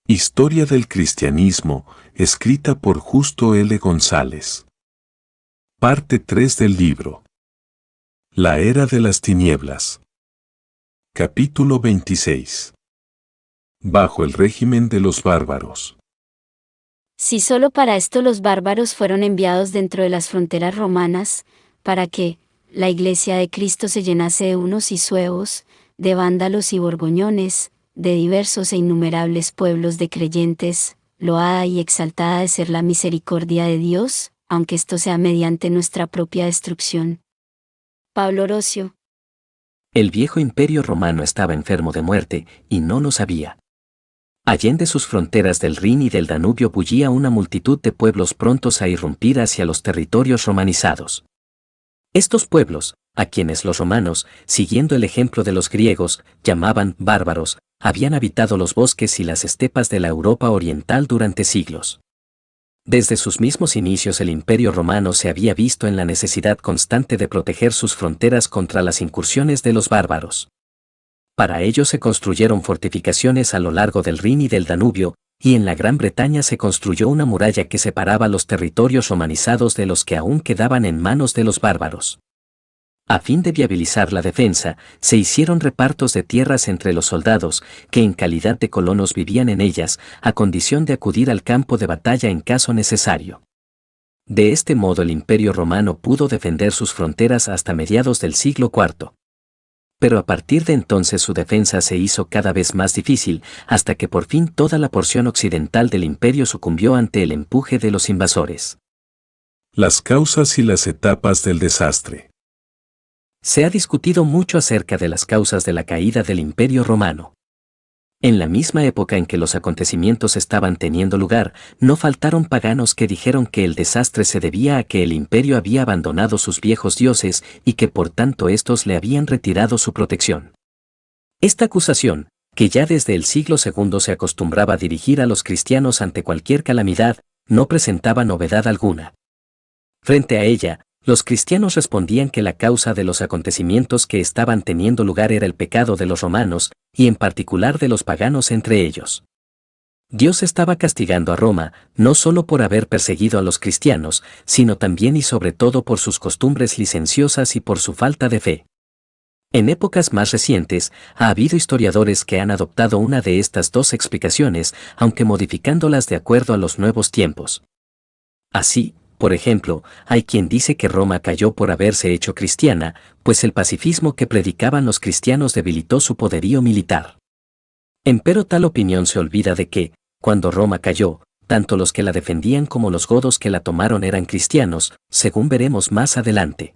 Historia del cristianismo, escrita por Justo L. González. Parte 3 del libro. La era de las tinieblas. Capítulo 26. Bajo el régimen de los bárbaros. Si solo para esto los bárbaros fueron enviados dentro de las fronteras romanas, para que la Iglesia de Cristo se llenase de unos y suevos, de vándalos y borgoñones, de diversos e innumerables pueblos de creyentes, loada y exaltada de ser la misericordia de Dios, aunque esto sea mediante nuestra propia destrucción. Pablo Orocio. El viejo imperio romano estaba enfermo de muerte, y no lo sabía. Allende sus fronteras del Rin y del Danubio bullía una multitud de pueblos prontos a irrumpir hacia los territorios romanizados. Estos pueblos, a quienes los romanos, siguiendo el ejemplo de los griegos, llamaban bárbaros, habían habitado los bosques y las estepas de la Europa oriental durante siglos. Desde sus mismos inicios el Imperio romano se había visto en la necesidad constante de proteger sus fronteras contra las incursiones de los bárbaros. Para ello se construyeron fortificaciones a lo largo del Rin y del Danubio, y en la Gran Bretaña se construyó una muralla que separaba los territorios romanizados de los que aún quedaban en manos de los bárbaros. A fin de viabilizar la defensa, se hicieron repartos de tierras entre los soldados, que en calidad de colonos vivían en ellas, a condición de acudir al campo de batalla en caso necesario. De este modo el Imperio romano pudo defender sus fronteras hasta mediados del siglo IV. Pero a partir de entonces su defensa se hizo cada vez más difícil, hasta que por fin toda la porción occidental del imperio sucumbió ante el empuje de los invasores. Las causas y las etapas del desastre. Se ha discutido mucho acerca de las causas de la caída del Imperio romano. En la misma época en que los acontecimientos estaban teniendo lugar, no faltaron paganos que dijeron que el desastre se debía a que el imperio había abandonado sus viejos dioses y que por tanto estos le habían retirado su protección. Esta acusación, que ya desde el siglo II se acostumbraba a dirigir a los cristianos ante cualquier calamidad, no presentaba novedad alguna. Frente a ella, los cristianos respondían que la causa de los acontecimientos que estaban teniendo lugar era el pecado de los romanos, y en particular de los paganos entre ellos. Dios estaba castigando a Roma, no solo por haber perseguido a los cristianos, sino también y sobre todo por sus costumbres licenciosas y por su falta de fe. En épocas más recientes, ha habido historiadores que han adoptado una de estas dos explicaciones, aunque modificándolas de acuerdo a los nuevos tiempos. Así, por ejemplo, hay quien dice que Roma cayó por haberse hecho cristiana, pues el pacifismo que predicaban los cristianos debilitó su poderío militar. Empero tal opinión se olvida de que, cuando Roma cayó, tanto los que la defendían como los godos que la tomaron eran cristianos, según veremos más adelante.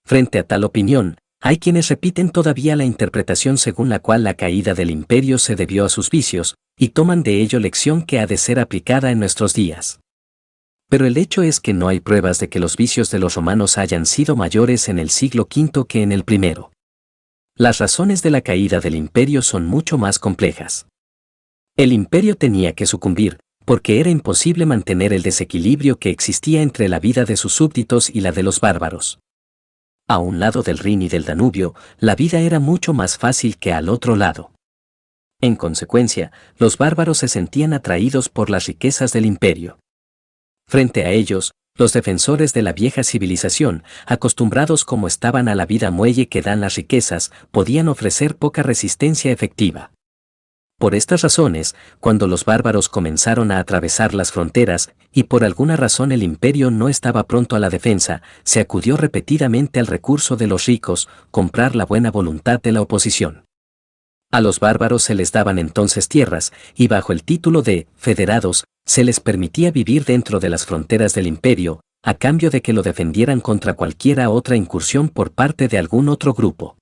Frente a tal opinión, hay quienes repiten todavía la interpretación según la cual la caída del imperio se debió a sus vicios, y toman de ello lección que ha de ser aplicada en nuestros días. Pero el hecho es que no hay pruebas de que los vicios de los romanos hayan sido mayores en el siglo V que en el I. Las razones de la caída del imperio son mucho más complejas. El imperio tenía que sucumbir, porque era imposible mantener el desequilibrio que existía entre la vida de sus súbditos y la de los bárbaros. A un lado del Rin y del Danubio, la vida era mucho más fácil que al otro lado. En consecuencia, los bárbaros se sentían atraídos por las riquezas del imperio. Frente a ellos, los defensores de la vieja civilización, acostumbrados como estaban a la vida muelle que dan las riquezas, podían ofrecer poca resistencia efectiva. Por estas razones, cuando los bárbaros comenzaron a atravesar las fronteras, y por alguna razón el imperio no estaba pronto a la defensa, se acudió repetidamente al recurso de los ricos, comprar la buena voluntad de la oposición. A los bárbaros se les daban entonces tierras, y bajo el título de federados, se les permitía vivir dentro de las fronteras del imperio, a cambio de que lo defendieran contra cualquiera otra incursión por parte de algún otro grupo.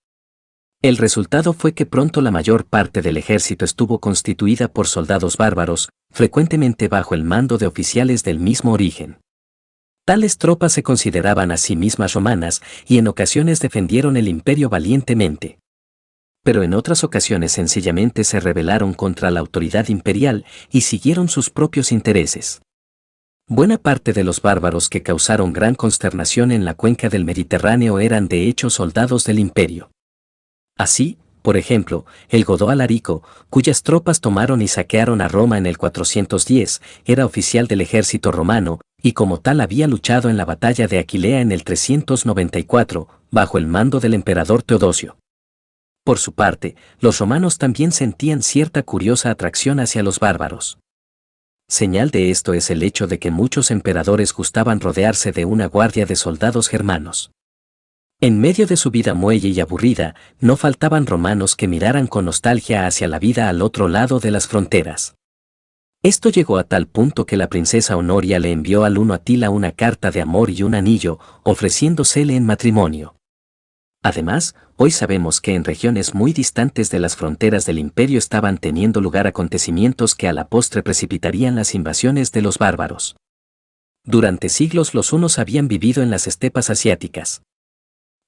El resultado fue que pronto la mayor parte del ejército estuvo constituida por soldados bárbaros, frecuentemente bajo el mando de oficiales del mismo origen. Tales tropas se consideraban a sí mismas romanas, y en ocasiones defendieron el imperio valientemente. Pero en otras ocasiones sencillamente se rebelaron contra la autoridad imperial y siguieron sus propios intereses. Buena parte de los bárbaros que causaron gran consternación en la cuenca del Mediterráneo eran de hecho soldados del imperio. Así, por ejemplo, el Godó Alarico, cuyas tropas tomaron y saquearon a Roma en el 410, era oficial del ejército romano, y como tal había luchado en la batalla de Aquilea en el 394, bajo el mando del emperador Teodosio. Por su parte, los romanos también sentían cierta curiosa atracción hacia los bárbaros. Señal de esto es el hecho de que muchos emperadores gustaban rodearse de una guardia de soldados germanos. En medio de su vida muelle y aburrida, no faltaban romanos que miraran con nostalgia hacia la vida al otro lado de las fronteras. Esto llegó a tal punto que la princesa Honoria le envió al uno Atila una carta de amor y un anillo, ofreciéndosele en matrimonio. Además, hoy sabemos que en regiones muy distantes de las fronteras del imperio estaban teniendo lugar acontecimientos que a la postre precipitarían las invasiones de los bárbaros. Durante siglos los hunos habían vivido en las estepas asiáticas.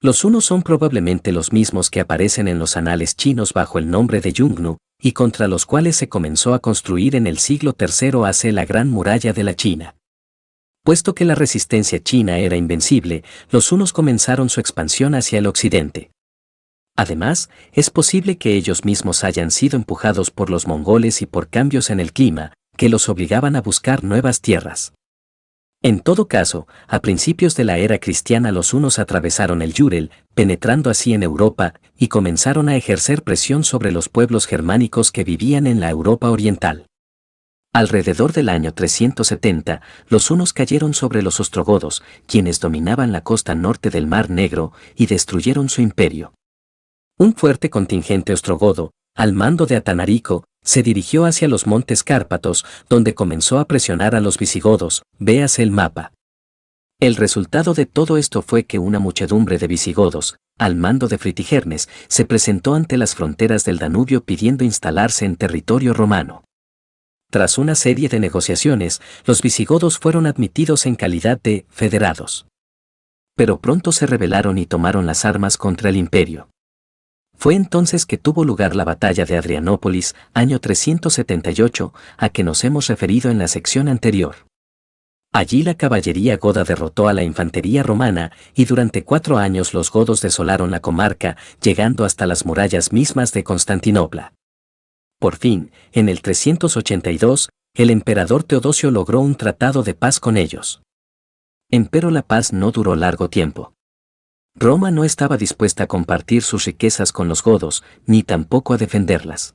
Los hunos son probablemente los mismos que aparecen en los anales chinos bajo el nombre de Yungnu, y contra los cuales se comenzó a construir en el siglo III AC la Gran Muralla de la China. Puesto que la resistencia china era invencible, los hunos comenzaron su expansión hacia el occidente. Además, es posible que ellos mismos hayan sido empujados por los mongoles y por cambios en el clima, que los obligaban a buscar nuevas tierras. En todo caso, a principios de la era cristiana los hunos atravesaron el Yurel, penetrando así en Europa, y comenzaron a ejercer presión sobre los pueblos germánicos que vivían en la Europa oriental. Alrededor del año 370, los hunos cayeron sobre los ostrogodos, quienes dominaban la costa norte del Mar Negro, y destruyeron su imperio. Un fuerte contingente ostrogodo, al mando de Atanarico, se dirigió hacia los montes Cárpatos, donde comenzó a presionar a los visigodos, véase el mapa. El resultado de todo esto fue que una muchedumbre de visigodos, al mando de Fritigernes, se presentó ante las fronteras del Danubio pidiendo instalarse en territorio romano. Tras una serie de negociaciones, los visigodos fueron admitidos en calidad de federados. Pero pronto se rebelaron y tomaron las armas contra el imperio. Fue entonces que tuvo lugar la batalla de Adrianópolis, año 378, a que nos hemos referido en la sección anterior. Allí la caballería goda derrotó a la infantería romana, y durante 4 años los godos desolaron la comarca, llegando hasta las murallas mismas de Constantinopla. Por fin, en el 382, el emperador Teodosio logró un tratado de paz con ellos. Empero la paz no duró largo tiempo. Roma no estaba dispuesta a compartir sus riquezas con los godos, ni tampoco a defenderlas.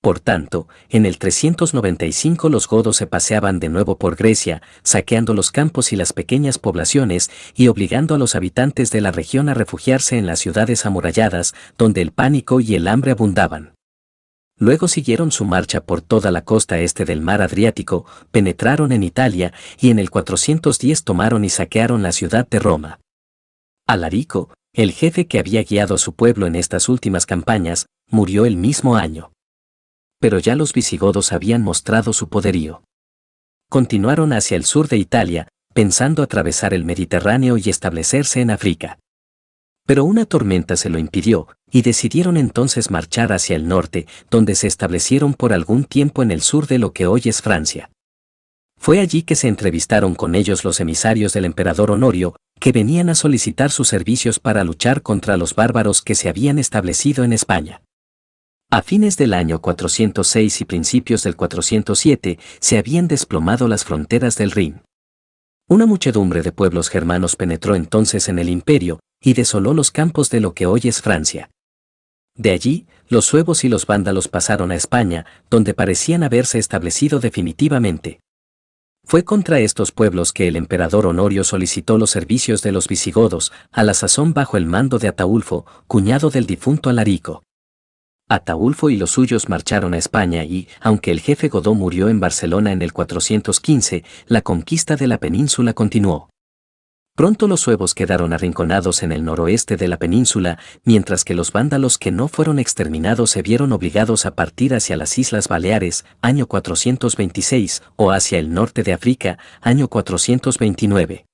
Por tanto, en el 395 los godos se paseaban de nuevo por Grecia, saqueando los campos y las pequeñas poblaciones y obligando a los habitantes de la región a refugiarse en las ciudades amuralladas, donde el pánico y el hambre abundaban. Luego siguieron su marcha por toda la costa este del mar Adriático, penetraron en Italia y en el 410 tomaron y saquearon la ciudad de Roma. Alarico, el jefe que había guiado a su pueblo en estas últimas campañas, murió el mismo año. Pero ya los visigodos habían mostrado su poderío. Continuaron hacia el sur de Italia, pensando atravesar el Mediterráneo y establecerse en África. Pero una tormenta se lo impidió, y decidieron entonces marchar hacia el norte, donde se establecieron por algún tiempo en el sur de lo que hoy es Francia. Fue allí que se entrevistaron con ellos los emisarios del emperador Honorio, que venían a solicitar sus servicios para luchar contra los bárbaros que se habían establecido en España. A fines del año 406 y principios del 407 se habían desplomado las fronteras del Rin. Una muchedumbre de pueblos germanos penetró entonces en el imperio y desoló los campos de lo que hoy es Francia. De allí, los suevos y los vándalos pasaron a España, donde parecían haberse establecido definitivamente. Fue contra estos pueblos que el emperador Honorio solicitó los servicios de los visigodos, a la sazón bajo el mando de Ataulfo, cuñado del difunto Alarico. Ataulfo y los suyos marcharon a España y, aunque el jefe Godó murió en Barcelona en el 415, la conquista de la península continuó. Pronto los suevos quedaron arrinconados en el noroeste de la península, mientras que los vándalos que no fueron exterminados se vieron obligados a partir hacia las Islas Baleares, año 426, o hacia el norte de África, año 429.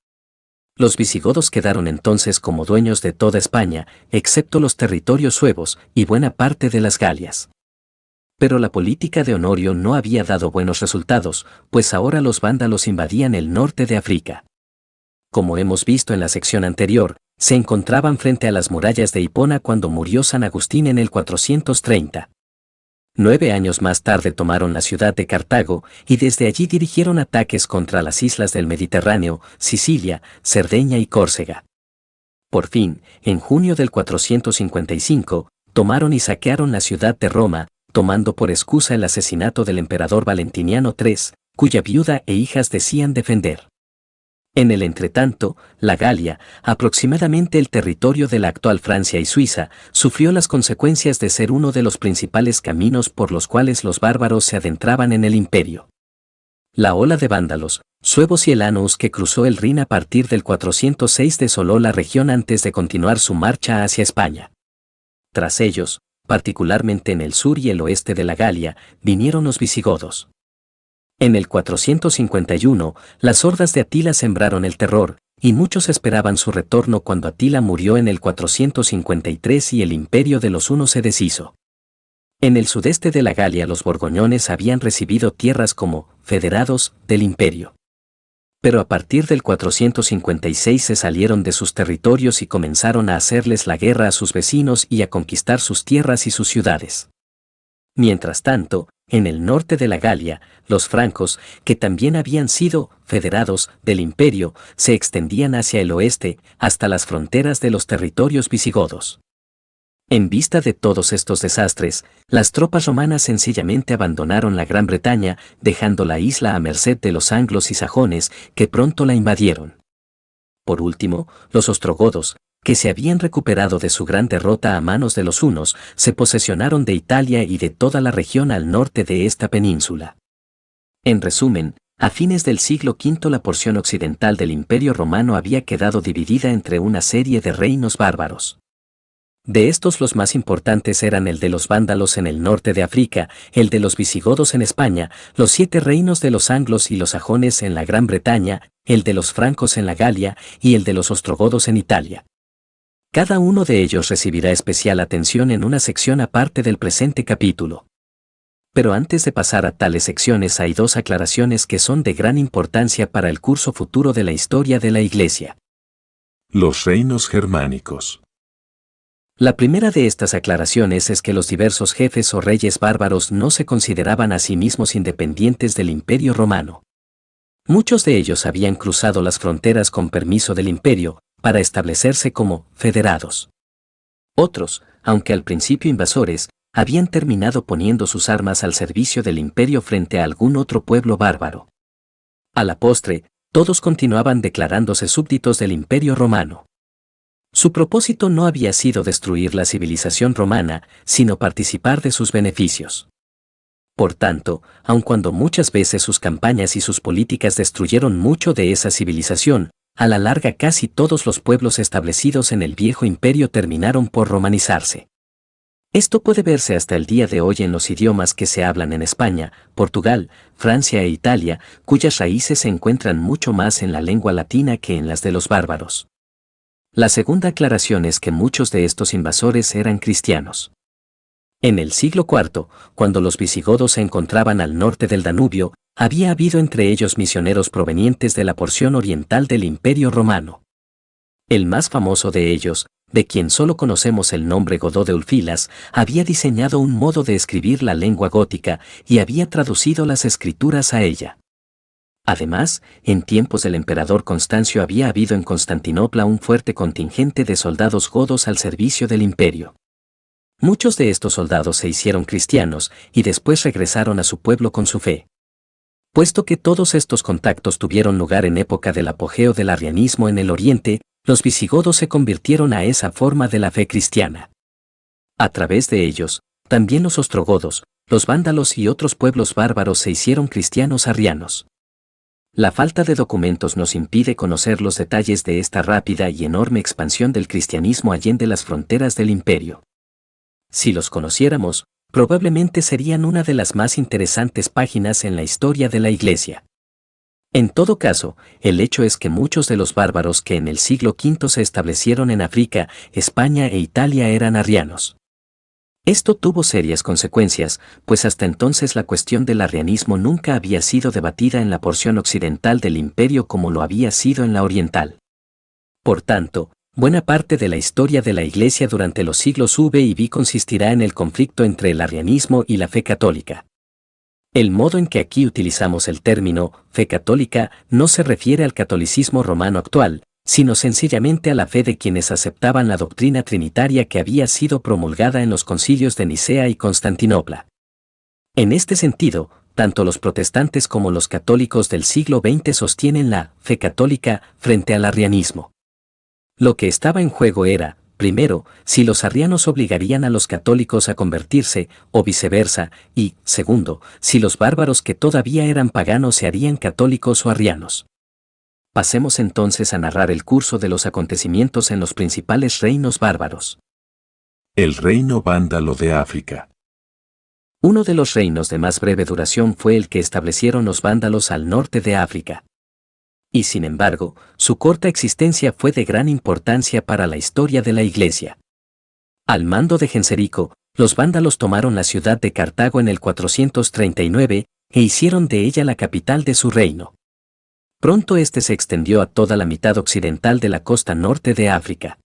Los visigodos quedaron entonces como dueños de toda España, excepto los territorios suevos y buena parte de las Galias. Pero la política de Honorio no había dado buenos resultados, pues ahora los vándalos invadían el norte de África. Como hemos visto en la sección anterior, Se encontraban frente a las murallas de Hipona cuando murió San Agustín en el 430. 9 años más tarde tomaron la ciudad de Cartago y desde allí dirigieron ataques contra las islas del Mediterráneo, Sicilia, Cerdeña y Córcega. Por fin, en junio del 455, tomaron y saquearon la ciudad de Roma, tomando por excusa el asesinato del emperador Valentiniano III, cuya viuda e hijas decían defender. En el entretanto, la Galia, aproximadamente el territorio de la actual Francia y Suiza, sufrió las consecuencias de ser uno de los principales caminos por los cuales los bárbaros se adentraban en el imperio. La ola de vándalos, suevos y elánuos que cruzó el Rin a partir del 406 desoló la región antes de continuar su marcha hacia España. Tras ellos, particularmente en el sur y el oeste de la Galia, vinieron los visigodos. En el 451, las hordas de Atila sembraron el terror, y muchos esperaban su retorno cuando Atila murió en el 453 y el imperio de los hunos se deshizo. En el sudeste de la Galia los borgoñones habían recibido tierras como federados del imperio. Pero a partir del 456 se salieron de sus territorios y comenzaron a hacerles la guerra a sus vecinos y a conquistar sus tierras y sus ciudades. Mientras tanto, en el norte de la Galia, los francos, que también habían sido federados del imperio, se extendían hacia el oeste, hasta las fronteras de los territorios visigodos. En vista de todos estos desastres, las tropas romanas sencillamente abandonaron la Gran Bretaña, dejando la isla a merced de los anglos y sajones, que pronto la invadieron. Por último, los ostrogodos, que se habían recuperado de su gran derrota a manos de los hunos, se posesionaron de Italia y de toda la región al norte de esta península. En resumen, a fines del siglo V la porción occidental del Imperio Romano había quedado dividida entre una serie de reinos bárbaros. De estos los más importantes eran el de los vándalos en el norte de África, el de los visigodos en España, los 7 reinos de los anglos y los sajones en la Gran Bretaña, el de los francos en la Galia y el de los ostrogodos en Italia. Cada uno de ellos recibirá especial atención en una sección aparte del presente capítulo. Pero antes de pasar a tales secciones hay 2 aclaraciones que son de gran importancia para el curso futuro de la historia de la Iglesia. Los reinos germánicos. La primera de estas aclaraciones es que los diversos jefes o reyes bárbaros no se consideraban a sí mismos independientes del Imperio Romano. Muchos de ellos habían cruzado las fronteras con permiso del imperio, para establecerse como federados. Otros, aunque al principio invasores, habían terminado poniendo sus armas al servicio del imperio frente a algún otro pueblo bárbaro. A la postre, todos continuaban declarándose súbditos del Imperio Romano. Su propósito no había sido destruir la civilización romana, sino participar de sus beneficios. Por tanto, aun cuando muchas veces sus campañas y sus políticas destruyeron mucho de esa civilización, a la larga casi todos los pueblos establecidos en el viejo imperio terminaron por romanizarse. Esto puede verse hasta el día de hoy en los idiomas que se hablan en España, Portugal, Francia e Italia, cuyas raíces se encuentran mucho más en la lengua latina que en las de los bárbaros. La segunda aclaración es que muchos de estos invasores eran cristianos. En el siglo IV, cuando los visigodos se encontraban al norte del Danubio, había habido entre ellos misioneros provenientes de la porción oriental del Imperio Romano. El más famoso de ellos, de quien solo conocemos el nombre Godó de Ulfilas, había diseñado un modo de escribir la lengua gótica y había traducido las escrituras a ella. Además, en tiempos del emperador Constancio había habido en Constantinopla un fuerte contingente de soldados godos al servicio del imperio. Muchos de estos soldados se hicieron cristianos y después regresaron a su pueblo con su fe. Puesto que todos estos contactos tuvieron lugar en época del apogeo del arrianismo en el Oriente, los visigodos se convirtieron a esa forma de la fe cristiana. A través de ellos, también los ostrogodos, los vándalos y otros pueblos bárbaros se hicieron cristianos arrianos. La falta de documentos nos impide conocer los detalles de esta rápida y enorme expansión del cristianismo allende las fronteras del imperio. Si los conociéramos, probablemente serían una de las más interesantes páginas en la historia de la Iglesia. En todo caso, el hecho es que muchos de los bárbaros que en el siglo V se establecieron en África, España e Italia eran arrianos. Esto tuvo serias consecuencias, pues hasta entonces la cuestión del arrianismo nunca había sido debatida en la porción occidental del imperio como lo había sido en la oriental. Por tanto, Buena parte de la historia de la Iglesia durante los siglos V y V consistirá en el conflicto entre el arrianismo y la fe católica. El modo en que aquí utilizamos el término fe católica no se refiere al catolicismo romano actual, sino sencillamente a la fe de quienes aceptaban la doctrina trinitaria que había sido promulgada en los concilios de Nicea y Constantinopla. En este sentido, tanto los protestantes como los católicos del siglo XX sostienen la fe católica frente al arrianismo. Lo que estaba en juego era, primero, si los arrianos obligarían a los católicos a convertirse, o viceversa, y, segundo, si los bárbaros que todavía eran paganos se harían católicos o arrianos. Pasemos entonces a narrar el curso de los acontecimientos en los principales reinos bárbaros. El reino vándalo de África. Uno de los reinos de más breve duración fue el que establecieron los vándalos al norte de África. Y sin embargo, su corta existencia fue de gran importancia para la historia de la Iglesia. Al mando de Genserico, los vándalos tomaron la ciudad de Cartago en el 439 e hicieron de ella la capital de su reino. Pronto este se extendió a toda la mitad occidental de la costa norte de África.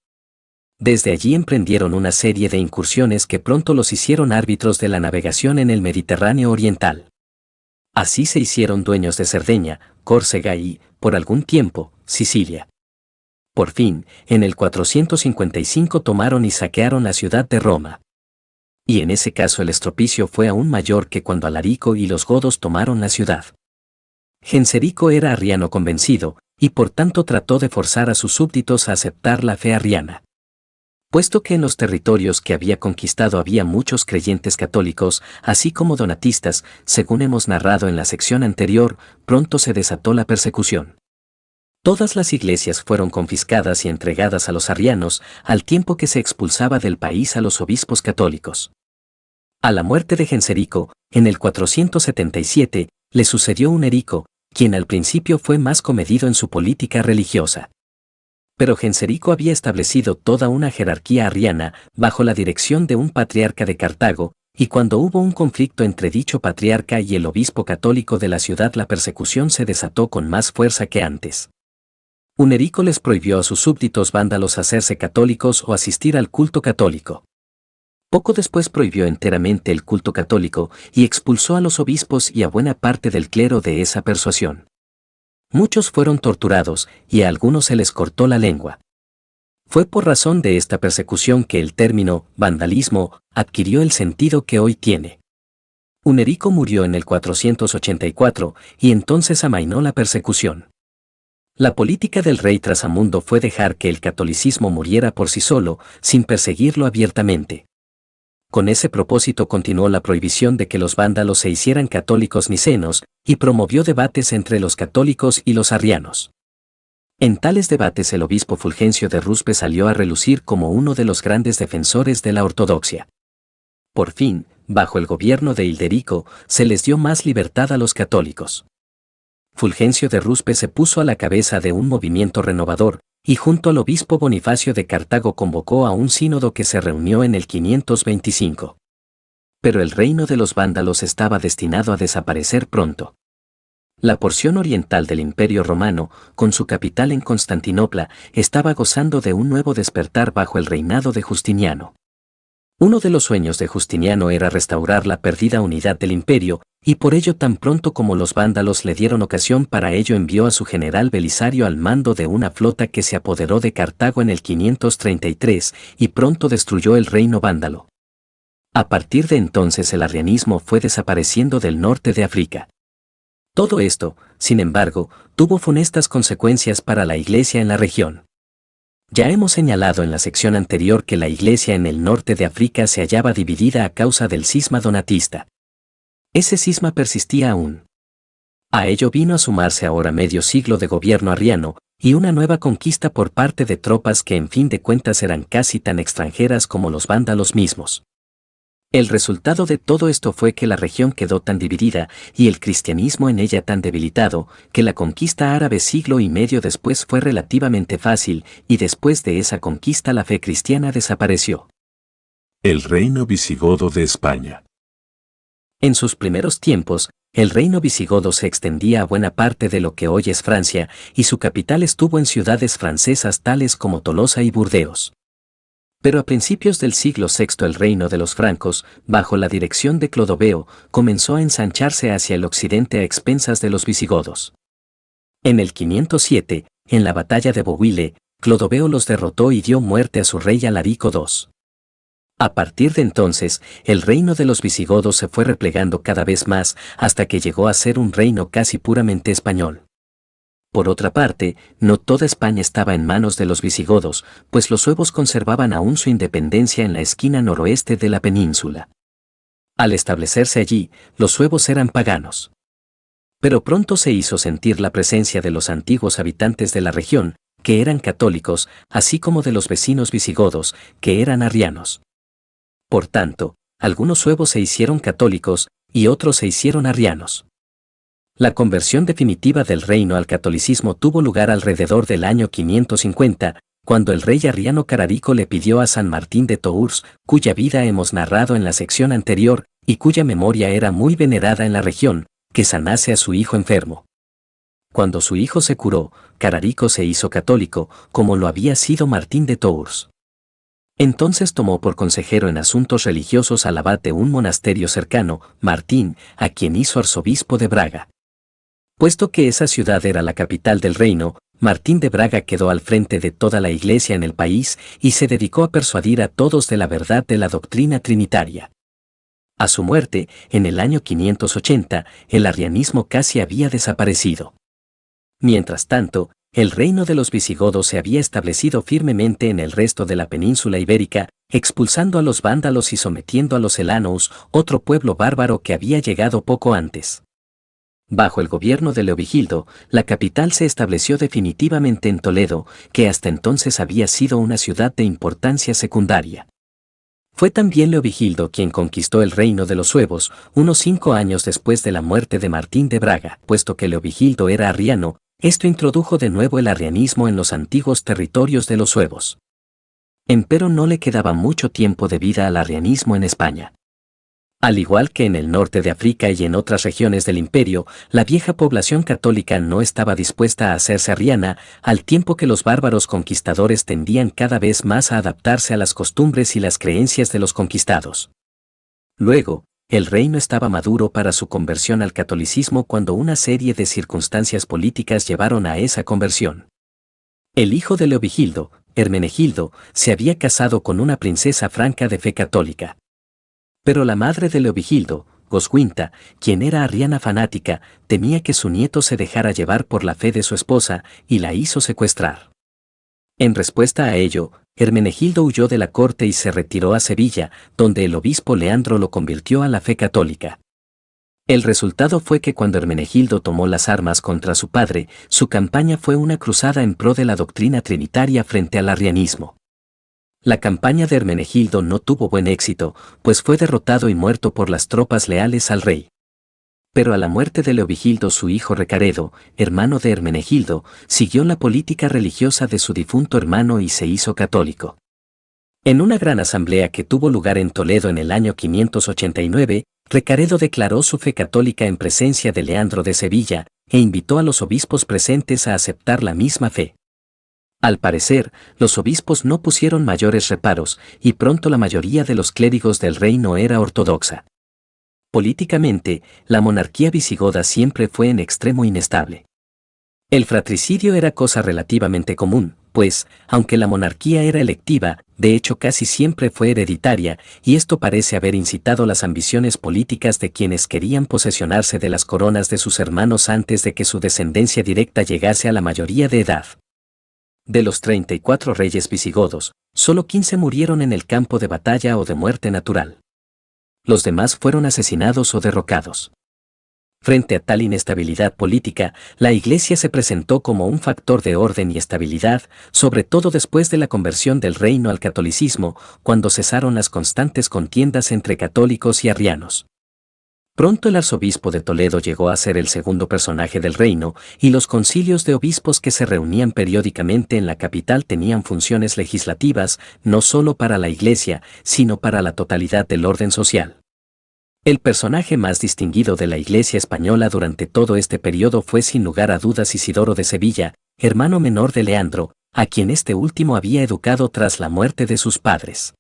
Desde allí emprendieron una serie de incursiones que pronto los hicieron árbitros de la navegación en el Mediterráneo oriental. Así se hicieron dueños de Cerdeña, Córcega y, por algún tiempo, Sicilia. Por fin, en el 455 tomaron y saquearon la ciudad de Roma. Y en ese caso el estropicio fue aún mayor que cuando Alarico y los godos tomaron la ciudad. Genserico era arriano convencido, y por tanto trató de forzar a sus súbditos a aceptar la fe arriana. Puesto que en los territorios que había conquistado había muchos creyentes católicos, así como donatistas, según hemos narrado en la sección anterior, pronto se desató la persecución. Todas las iglesias fueron confiscadas y entregadas a los arrianos, al tiempo que se expulsaba del país a los obispos católicos. A la muerte de Genserico, en el 477, le sucedió Hunerico, quien al principio fue más comedido en su política religiosa. Pero Genserico había establecido toda una jerarquía arriana bajo la dirección de un patriarca de Cartago, y cuando hubo un conflicto entre dicho patriarca y el obispo católico de la ciudad, la persecución se desató con más fuerza que antes. Hunerico les prohibió a sus súbditos vándalos hacerse católicos o asistir al culto católico. Poco después prohibió enteramente el culto católico y expulsó a los obispos y a buena parte del clero de esa persuasión. Muchos fueron torturados y a algunos se les cortó la lengua. Fue por razón de esta persecución que el término vandalismo adquirió el sentido que hoy tiene. Hunerico murió en el 484 y entonces amainó la persecución. La política del rey Trasamundo fue dejar que el catolicismo muriera por sí solo, sin perseguirlo abiertamente. Con ese propósito continuó la prohibición de que los vándalos se hicieran católicos nicenos, y promovió debates entre los católicos y los arrianos. En tales debates el obispo Fulgencio de Ruspe salió a relucir como uno de los grandes defensores de la ortodoxia. Por fin, bajo el gobierno de Hilderico, se les dio más libertad a los católicos. Fulgencio de Ruspe se puso a la cabeza de un movimiento renovador, y junto al obispo Bonifacio de Cartago convocó a un sínodo que se reunió en el 525. Pero el reino de los vándalos estaba destinado a desaparecer pronto. La porción oriental del Imperio Romano, con su capital en Constantinopla, estaba gozando de un nuevo despertar bajo el reinado de Justiniano. Uno de los sueños de Justiniano era restaurar la perdida unidad del imperio, y por ello tan pronto como los vándalos le dieron ocasión para ello envió a su general Belisario al mando de una flota que se apoderó de Cartago en el 533 y pronto destruyó el reino vándalo. A partir de entonces el arrianismo fue desapareciendo del norte de África. Todo esto, sin embargo, tuvo funestas consecuencias para la Iglesia en la región. Ya hemos señalado en la sección anterior que la Iglesia en el norte de África se hallaba dividida a causa del cisma donatista. Ese cisma persistía aún. A ello vino a sumarse ahora medio siglo de gobierno arriano, y una nueva conquista por parte de tropas que en fin de cuentas eran casi tan extranjeras como los vándalos mismos. El resultado de todo esto fue que la región quedó tan dividida y el cristianismo en ella tan debilitado, que la conquista árabe siglo y medio después fue relativamente fácil, y después de esa conquista la fe cristiana desapareció. El reino visigodo de España. En sus primeros tiempos, el reino visigodo se extendía a buena parte de lo que hoy es Francia, y su capital estuvo en ciudades francesas tales como Tolosa y Burdeos. Pero a principios del siglo VI el reino de los francos, bajo la dirección de Clodoveo, comenzó a ensancharse hacia el occidente a expensas de los visigodos. En el 507, en la batalla de Bouille, Clodoveo los derrotó y dio muerte a su rey Alarico II. A partir de entonces, el reino de los visigodos se fue replegando cada vez más hasta que llegó a ser un reino casi puramente español. Por otra parte, no toda España estaba en manos de los visigodos, pues los suevos conservaban aún su independencia en la esquina noroeste de la península. Al establecerse allí, los suevos eran paganos. Pero pronto se hizo sentir la presencia de los antiguos habitantes de la región, que eran católicos, así como de los vecinos visigodos, que eran arrianos. Por tanto, algunos suevos se hicieron católicos, y otros se hicieron arrianos. La conversión definitiva del reino al catolicismo tuvo lugar alrededor del año 550, cuando el rey arriano Cararico le pidió a San Martín de Tours, cuya vida hemos narrado en la sección anterior, y cuya memoria era muy venerada en la región, que sanase a su hijo enfermo. Cuando su hijo se curó, Cararico se hizo católico, como lo había sido Martín de Tours. Entonces tomó por consejero en asuntos religiosos al abad de un monasterio cercano, Martín, a quien hizo arzobispo de Braga. Puesto que esa ciudad era la capital del reino, Martín de Braga quedó al frente de toda la iglesia en el país y se dedicó a persuadir a todos de la verdad de la doctrina trinitaria. A su muerte, en el año 580, el arrianismo casi había desaparecido. Mientras tanto, el reino de los visigodos se había establecido firmemente en el resto de la península ibérica, expulsando a los vándalos y sometiendo a los elános, otro pueblo bárbaro que había llegado poco antes. Bajo el gobierno de Leovigildo, la capital se estableció definitivamente en Toledo, que hasta entonces había sido una ciudad de importancia secundaria. Fue también Leovigildo quien conquistó el reino de los suevos, unos 5 años después de la muerte de Martín de Braga. Puesto que Leovigildo era arriano, esto introdujo de nuevo el arrianismo en los antiguos territorios de los suevos. Empero no le quedaba mucho tiempo de vida al arrianismo en España. Al igual que en el norte de África y en otras regiones del imperio, la vieja población católica no estaba dispuesta a hacerse arriana, al tiempo que los bárbaros conquistadores tendían cada vez más a adaptarse a las costumbres y las creencias de los conquistados. Luego, el reino estaba maduro para su conversión al catolicismo cuando una serie de circunstancias políticas llevaron a esa conversión. El hijo de Leovigildo, Hermenegildo, se había casado con una princesa franca de fe católica. Pero la madre de Leovigildo, Goswinta, quien era arriana fanática, temía que su nieto se dejara llevar por la fe de su esposa y la hizo secuestrar. En respuesta a ello, Hermenegildo huyó de la corte y se retiró a Sevilla, donde el obispo Leandro lo convirtió a la fe católica. El resultado fue que cuando Hermenegildo tomó las armas contra su padre, su campaña fue una cruzada en pro de la doctrina trinitaria frente al arrianismo. La campaña de Hermenegildo no tuvo buen éxito, pues fue derrotado y muerto por las tropas leales al rey. Pero a la muerte de Leovigildo su hijo Recaredo, hermano de Hermenegildo, siguió la política religiosa de su difunto hermano y se hizo católico. En una gran asamblea que tuvo lugar en Toledo en el año 589, Recaredo declaró su fe católica en presencia de Leandro de Sevilla, e invitó a los obispos presentes a aceptar la misma fe. Al parecer, los obispos no pusieron mayores reparos, y pronto la mayoría de los clérigos del reino era ortodoxa. Políticamente, la monarquía visigoda siempre fue en extremo inestable. El fratricidio era cosa relativamente común, pues, aunque la monarquía era electiva, de hecho casi siempre fue hereditaria, y esto parece haber incitado las ambiciones políticas de quienes querían posesionarse de las coronas de sus hermanos antes de que su descendencia directa llegase a la mayoría de edad. De los 34 reyes visigodos, solo 15 murieron en el campo de batalla o de muerte natural. Los demás fueron asesinados o derrocados. Frente a tal inestabilidad política, la Iglesia se presentó como un factor de orden y estabilidad, sobre todo después de la conversión del reino al catolicismo, cuando cesaron las constantes contiendas entre católicos y arrianos. Pronto el arzobispo de Toledo llegó a ser el segundo personaje del reino, y los concilios de obispos que se reunían periódicamente en la capital tenían funciones legislativas, no solo para la Iglesia, sino para la totalidad del orden social. El personaje más distinguido de la Iglesia española durante todo este periodo fue sin lugar a dudas Isidoro de Sevilla, hermano menor de Leandro, a quien este último había educado tras la muerte de sus padres.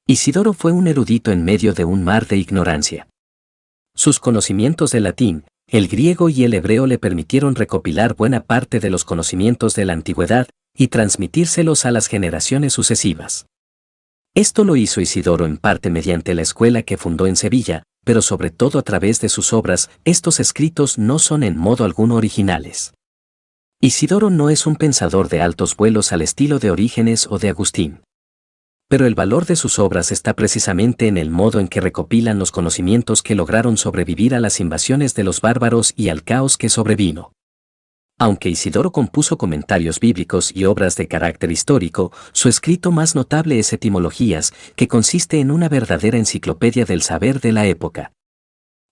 Isidoro fue un erudito en medio de un mar de ignorancia. Sus conocimientos del latín, el griego y el hebreo le permitieron recopilar buena parte de los conocimientos de la antigüedad y transmitírselos a las generaciones sucesivas. Esto lo hizo Isidoro en parte mediante la escuela que fundó en Sevilla, pero sobre todo a través de sus obras. Estos escritos no son en modo alguno originales. Isidoro no es un pensador de altos vuelos al estilo de Orígenes o de Agustín. Pero el valor de sus obras está precisamente en el modo en que recopilan los conocimientos que lograron sobrevivir a las invasiones de los bárbaros y al caos que sobrevino. Aunque Isidoro compuso comentarios bíblicos y obras de carácter histórico, su escrito más notable es Etimologías, que consiste en una verdadera enciclopedia del saber de la época.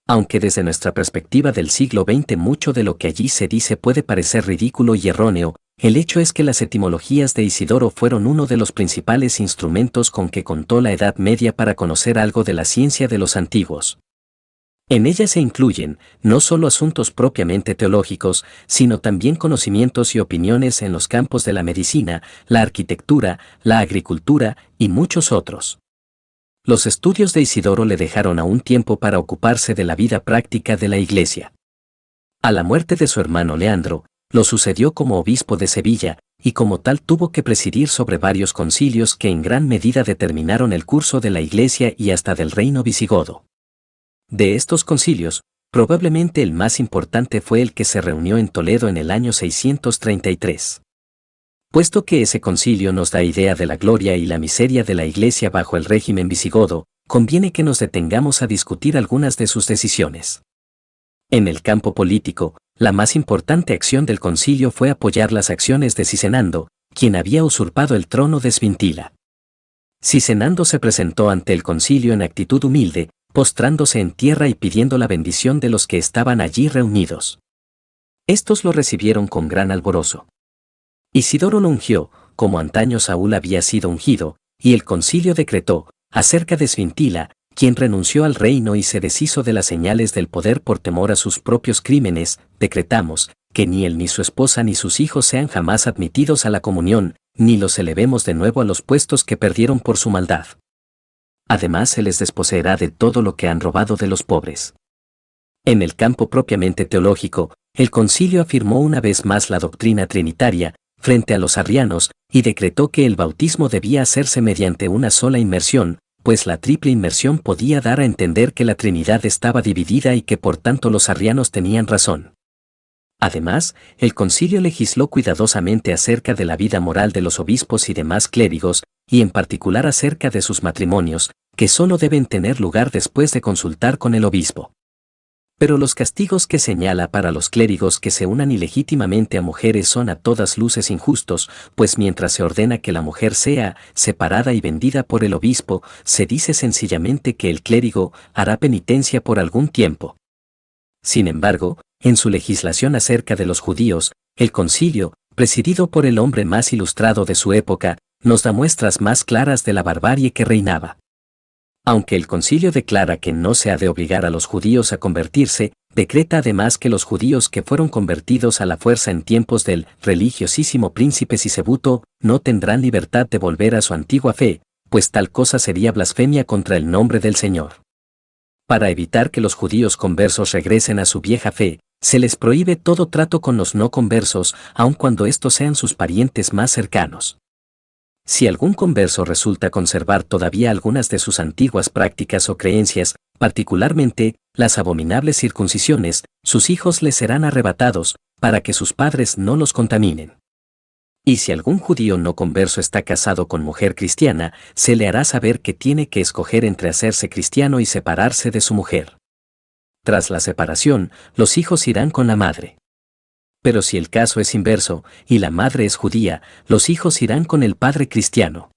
Aunque desde nuestra perspectiva del siglo XX mucho de lo que allí se dice puede parecer ridículo y erróneo, el hecho es que las etimologías de Isidoro fueron uno de los principales instrumentos con que contó la Edad Media para conocer algo de la ciencia de los antiguos. En ella se incluyen, no solo asuntos propiamente teológicos, sino también conocimientos y opiniones en los campos de la medicina, la arquitectura, la agricultura y muchos otros. Los estudios de Isidoro le dejaron aún tiempo para ocuparse de la vida práctica de la Iglesia. A la muerte de su hermano Leandro, lo sucedió como obispo de Sevilla, y como tal tuvo que presidir sobre varios concilios que en gran medida determinaron el curso de la Iglesia y hasta del reino visigodo. De estos concilios, probablemente el más importante fue el que se reunió en Toledo en el año 633. Puesto que ese concilio nos da idea de la gloria y la miseria de la Iglesia bajo el régimen visigodo, conviene que nos detengamos a discutir algunas de sus decisiones. En el campo político, la más importante acción del concilio fue apoyar las acciones de Cisenando, quien había usurpado el trono de Esvintila. Cisenando se presentó ante el concilio en actitud humilde, postrándose en tierra y pidiendo la bendición de los que estaban allí reunidos. Estos lo recibieron con gran alborozo. Isidoro lo ungió, como antaño Saúl había sido ungido, y el concilio decretó, acerca de Esvintila, quien renunció al reino y se deshizo de las señales del poder por temor a sus propios crímenes, decretamos, que ni él ni su esposa ni sus hijos sean jamás admitidos a la comunión, ni los elevemos de nuevo a los puestos que perdieron por su maldad. Además se les desposeerá de todo lo que han robado de los pobres. En el campo propiamente teológico, el concilio afirmó una vez más la doctrina trinitaria, frente a los arrianos, y decretó que el bautismo debía hacerse mediante una sola inmersión, pues la triple inmersión podía dar a entender que la Trinidad estaba dividida y que por tanto los arrianos tenían razón. Además, el concilio legisló cuidadosamente acerca de la vida moral de los obispos y demás clérigos, y en particular acerca de sus matrimonios, que solo deben tener lugar después de consultar con el obispo. Pero los castigos que señala para los clérigos que se unan ilegítimamente a mujeres son a todas luces injustos, pues mientras se ordena que la mujer sea separada y vendida por el obispo, se dice sencillamente que el clérigo hará penitencia por algún tiempo. Sin embargo, en su legislación acerca de los judíos, el concilio, presidido por el hombre más ilustrado de su época, nos da muestras más claras de la barbarie que reinaba. Aunque el concilio declara que no se ha de obligar a los judíos a convertirse, decreta además que los judíos que fueron convertidos a la fuerza en tiempos del religiosísimo príncipe Sisebuto no tendrán libertad de volver a su antigua fe, pues tal cosa sería blasfemia contra el nombre del Señor. Para evitar que los judíos conversos regresen a su vieja fe, se les prohíbe todo trato con los no conversos, aun cuando estos sean sus parientes más cercanos. Si algún converso resulta conservar todavía algunas de sus antiguas prácticas o creencias, particularmente las abominables circuncisiones, sus hijos les serán arrebatados, para que sus padres no los contaminen. Y si algún judío no converso está casado con mujer cristiana, se le hará saber que tiene que escoger entre hacerse cristiano y separarse de su mujer. Tras la separación, los hijos irán con la madre. Pero si el caso es inverso, y la madre es judía, los hijos irán con el padre cristiano.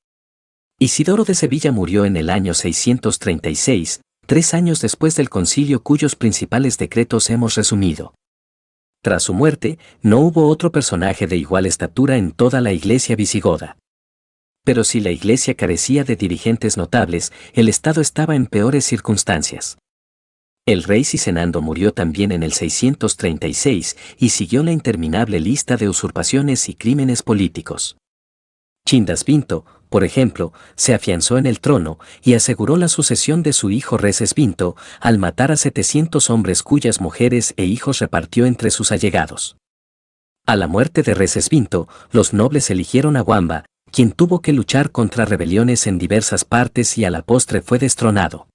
Isidoro de Sevilla murió en el año 636, 3 años después del concilio cuyos principales decretos hemos resumido. Tras su muerte, no hubo otro personaje de igual estatura en toda la Iglesia visigoda. Pero si la Iglesia carecía de dirigentes notables, el Estado estaba en peores circunstancias. El rey Cisenando murió también en el 636 y siguió la interminable lista de usurpaciones y crímenes políticos. Chindasvinto, por ejemplo, se afianzó en el trono y aseguró la sucesión de su hijo Recesvinto al matar a 700 hombres cuyas mujeres e hijos repartió entre sus allegados. A la muerte de Recesvinto, los nobles eligieron a Wamba, quien tuvo que luchar contra rebeliones en diversas partes y a la postre fue destronado.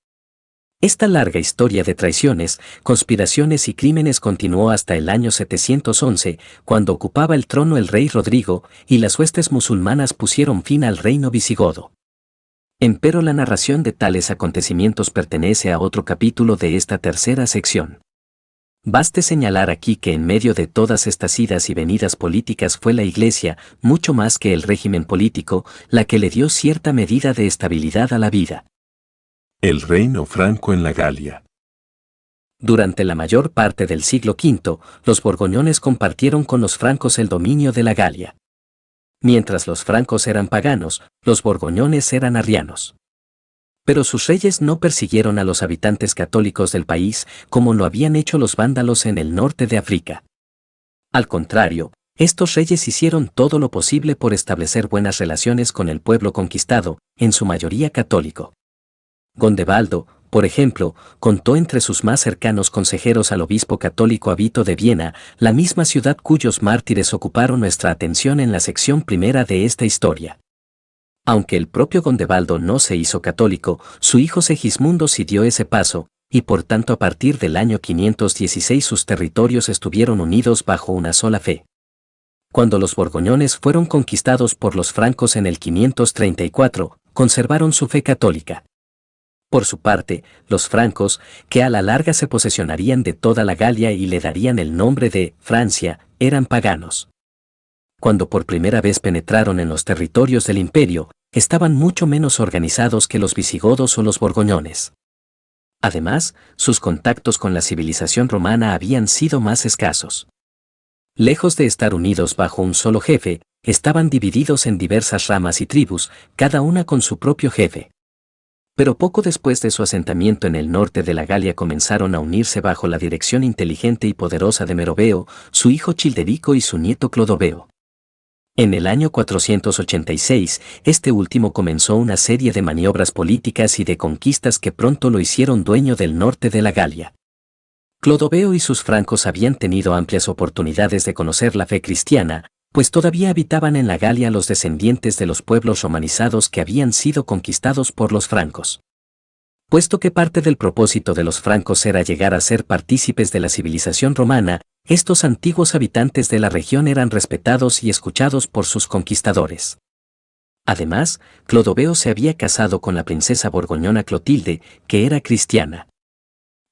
Esta larga historia de traiciones, conspiraciones y crímenes continuó hasta el año 711, cuando ocupaba el trono el rey Rodrigo, y las huestes musulmanas pusieron fin al reino visigodo. Empero la narración de tales acontecimientos pertenece a otro capítulo de esta tercera sección. Baste señalar aquí que en medio de todas estas idas y venidas políticas fue la Iglesia, mucho más que el régimen político, la que le dio cierta medida de estabilidad a la vida. El reino franco en la Galia. Durante la mayor parte del siglo V, los borgoñones compartieron con los francos el dominio de la Galia. Mientras los francos eran paganos, los borgoñones eran arrianos. Pero sus reyes no persiguieron a los habitantes católicos del país como lo habían hecho los vándalos en el norte de África. Al contrario, estos reyes hicieron todo lo posible por establecer buenas relaciones con el pueblo conquistado, en su mayoría católico. Gondebaldo, por ejemplo, contó entre sus más cercanos consejeros al obispo católico Avito de Viena, la misma ciudad cuyos mártires ocuparon nuestra atención en la sección primera de esta historia. Aunque el propio Gondebaldo no se hizo católico, su hijo Segismundo sí dio ese paso, y por tanto a partir del año 516 sus territorios estuvieron unidos bajo una sola fe. Cuando los borgoñones fueron conquistados por los francos en el 534, conservaron su fe católica. Por su parte, los francos, que a la larga se posesionarían de toda la Galia y le darían el nombre de Francia, eran paganos. Cuando por primera vez penetraron en los territorios del imperio, estaban mucho menos organizados que los visigodos o los borgoñones. Además, sus contactos con la civilización romana habían sido más escasos. Lejos de estar unidos bajo un solo jefe, estaban divididos en diversas ramas y tribus, cada una con su propio jefe. Pero poco después de su asentamiento en el norte de la Galia comenzaron a unirse bajo la dirección inteligente y poderosa de Meroveo, su hijo Childerico y su nieto Clodoveo. En el año 486, este último comenzó una serie de maniobras políticas y de conquistas que pronto lo hicieron dueño del norte de la Galia. Clodoveo y sus francos habían tenido amplias oportunidades de conocer la fe cristiana, pues todavía habitaban en la Galia los descendientes de los pueblos romanizados que habían sido conquistados por los francos. Puesto que parte del propósito de los francos era llegar a ser partícipes de la civilización romana, estos antiguos habitantes de la región eran respetados y escuchados por sus conquistadores. Además, Clodoveo se había casado con la princesa borgoñona Clotilde, que era cristiana.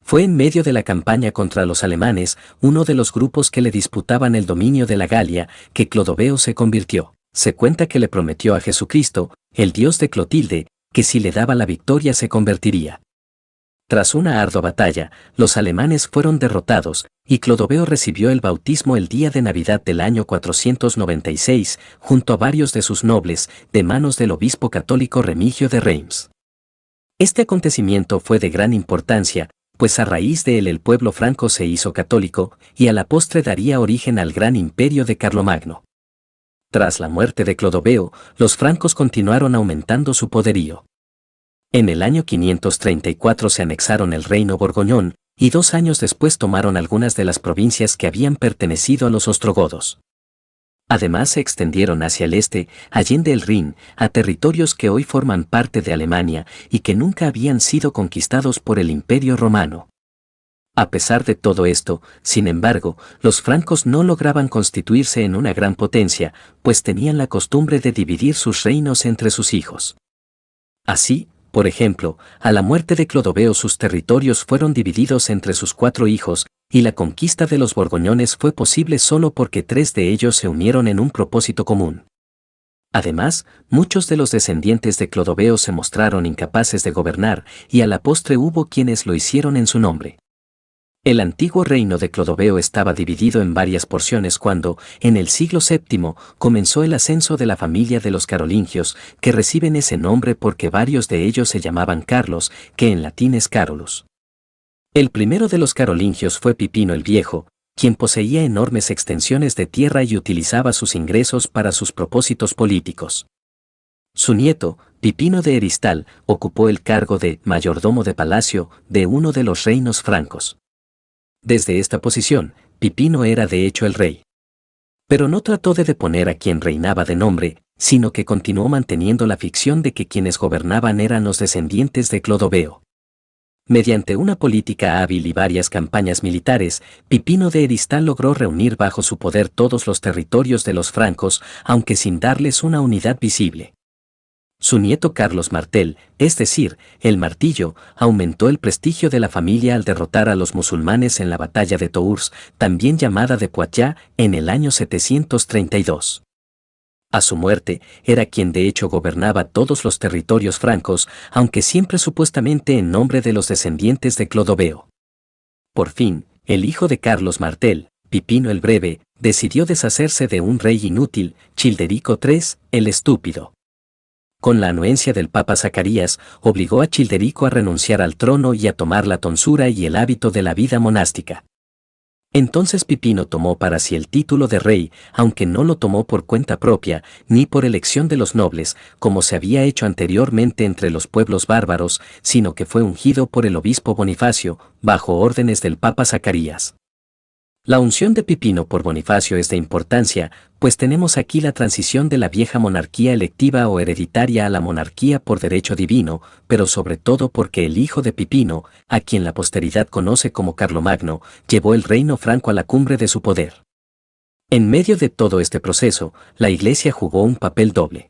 Fue en medio de la campaña contra los alemanes, uno de los grupos que le disputaban el dominio de la Galia, que Clodoveo se convirtió. Se cuenta que le prometió a Jesucristo, el Dios de Clotilde, que si le daba la victoria se convertiría. Tras una ardua batalla, los alemanes fueron derrotados, y Clodoveo recibió el bautismo el día de Navidad del año 496, junto a varios de sus nobles, de manos del obispo católico Remigio de Reims. Este acontecimiento fue de gran importancia, pues a raíz de él el pueblo franco se hizo católico, y a la postre daría origen al gran imperio de Carlomagno. Tras la muerte de Clodoveo, los francos continuaron aumentando su poderío. En el año 534 se anexaron el reino borgoñón, y 2 años después tomaron algunas de las provincias que habían pertenecido a los ostrogodos. Además se extendieron hacia el este, allende el Rin, a territorios que hoy forman parte de Alemania y que nunca habían sido conquistados por el Imperio Romano. A pesar de todo esto, sin embargo, los francos no lograban constituirse en una gran potencia, pues tenían la costumbre de dividir sus reinos entre sus hijos. Así, por ejemplo, a la muerte de Clodoveo sus territorios fueron divididos entre sus 4 hijos, y la conquista de los borgoñones fue posible solo porque 3 de ellos se unieron en un propósito común. Además, muchos de los descendientes de Clodoveo se mostraron incapaces de gobernar, y a la postre hubo quienes lo hicieron en su nombre. El antiguo reino de Clodoveo estaba dividido en varias porciones cuando, en el siglo VII, comenzó el ascenso de la familia de los carolingios, que reciben ese nombre porque varios de ellos se llamaban Carlos, que en latín es Carolus. El primero de los carolingios fue Pipino el Viejo, quien poseía enormes extensiones de tierra y utilizaba sus ingresos para sus propósitos políticos. Su nieto, Pipino de Heristal, ocupó el cargo de mayordomo de palacio de uno de los reinos francos. Desde esta posición, Pipino era de hecho el rey. Pero no trató de deponer a quien reinaba de nombre, sino que continuó manteniendo la ficción de que quienes gobernaban eran los descendientes de Clodoveo. Mediante una política hábil y varias campañas militares, Pipino de Heristal logró reunir bajo su poder todos los territorios de los francos, aunque sin darles una unidad visible. Su nieto Carlos Martel, es decir, el Martillo, aumentó el prestigio de la familia al derrotar a los musulmanes en la batalla de Tours, también llamada de Poitiers, en el año 732. A su muerte, era quien de hecho gobernaba todos los territorios francos, aunque siempre supuestamente en nombre de los descendientes de Clodoveo. Por fin, el hijo de Carlos Martel, Pipino el Breve, decidió deshacerse de un rey inútil, Childerico III, el Estúpido. Con la anuencia del Papa Zacarías, obligó a Childerico a renunciar al trono y a tomar la tonsura y el hábito de la vida monástica. Entonces Pipino tomó para sí el título de rey, aunque no lo tomó por cuenta propia, ni por elección de los nobles, como se había hecho anteriormente entre los pueblos bárbaros, sino que fue ungido por el obispo Bonifacio, bajo órdenes del Papa Zacarías. La unción de Pipino por Bonifacio es de importancia, pues tenemos aquí la transición de la vieja monarquía electiva o hereditaria a la monarquía por derecho divino, pero sobre todo porque el hijo de Pipino, a quien la posteridad conoce como Carlomagno, llevó el reino franco a la cumbre de su poder. En medio de todo este proceso, la Iglesia jugó un papel doble.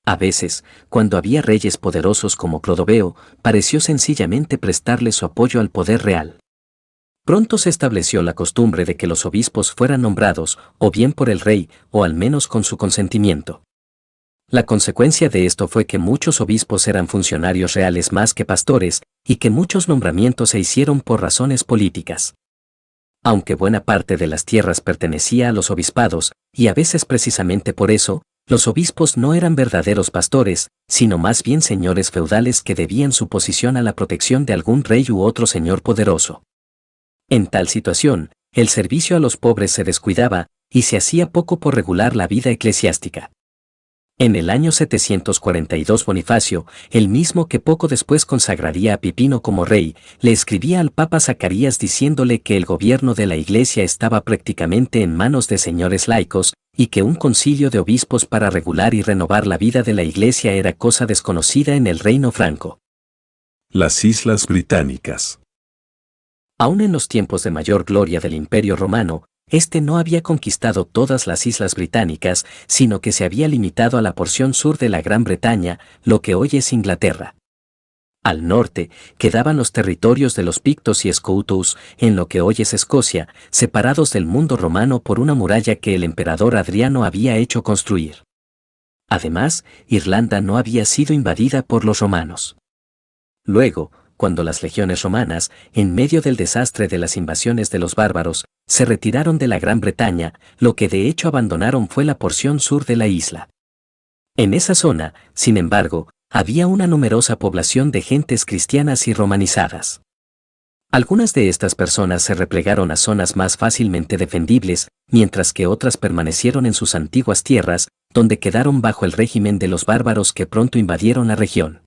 A veces, cuando había reyes poderosos como Clodoveo, pareció sencillamente prestarle su apoyo al poder real. Pronto se estableció la costumbre de que los obispos fueran nombrados, o bien por el rey, o al menos con su consentimiento. La consecuencia de esto fue que muchos obispos eran funcionarios reales más que pastores, y que muchos nombramientos se hicieron por razones políticas. Aunque buena parte de las tierras pertenecía a los obispados, y a veces precisamente por eso, los obispos no eran verdaderos pastores, sino más bien señores feudales que debían su posición a la protección de algún rey u otro señor poderoso. En tal situación, el servicio a los pobres se descuidaba, y se hacía poco por regular la vida eclesiástica. En el año 742 Bonifacio, el mismo que poco después consagraría a Pipino como rey, le escribía al Papa Zacarías diciéndole que el gobierno de la Iglesia estaba prácticamente en manos de señores laicos, y que un concilio de obispos para regular y renovar la vida de la Iglesia era cosa desconocida en el reino franco. Las Islas Británicas. Aún en los tiempos de mayor gloria del Imperio Romano, este no había conquistado todas las islas británicas, sino que se había limitado a la porción sur de la Gran Bretaña, lo que hoy es Inglaterra. Al norte, quedaban los territorios de los Pictos y Scotus, en lo que hoy es Escocia, separados del mundo romano por una muralla que el emperador Adriano había hecho construir. Además, Irlanda no había sido invadida por los romanos. Luego, cuando las legiones romanas, en medio del desastre de las invasiones de los bárbaros, se retiraron de la Gran Bretaña, lo que de hecho abandonaron fue la porción sur de la isla. En esa zona, sin embargo, había una numerosa población de gentes cristianas y romanizadas. Algunas de estas personas se replegaron a zonas más fácilmente defendibles, mientras que otras permanecieron en sus antiguas tierras, donde quedaron bajo el régimen de los bárbaros que pronto invadieron la región.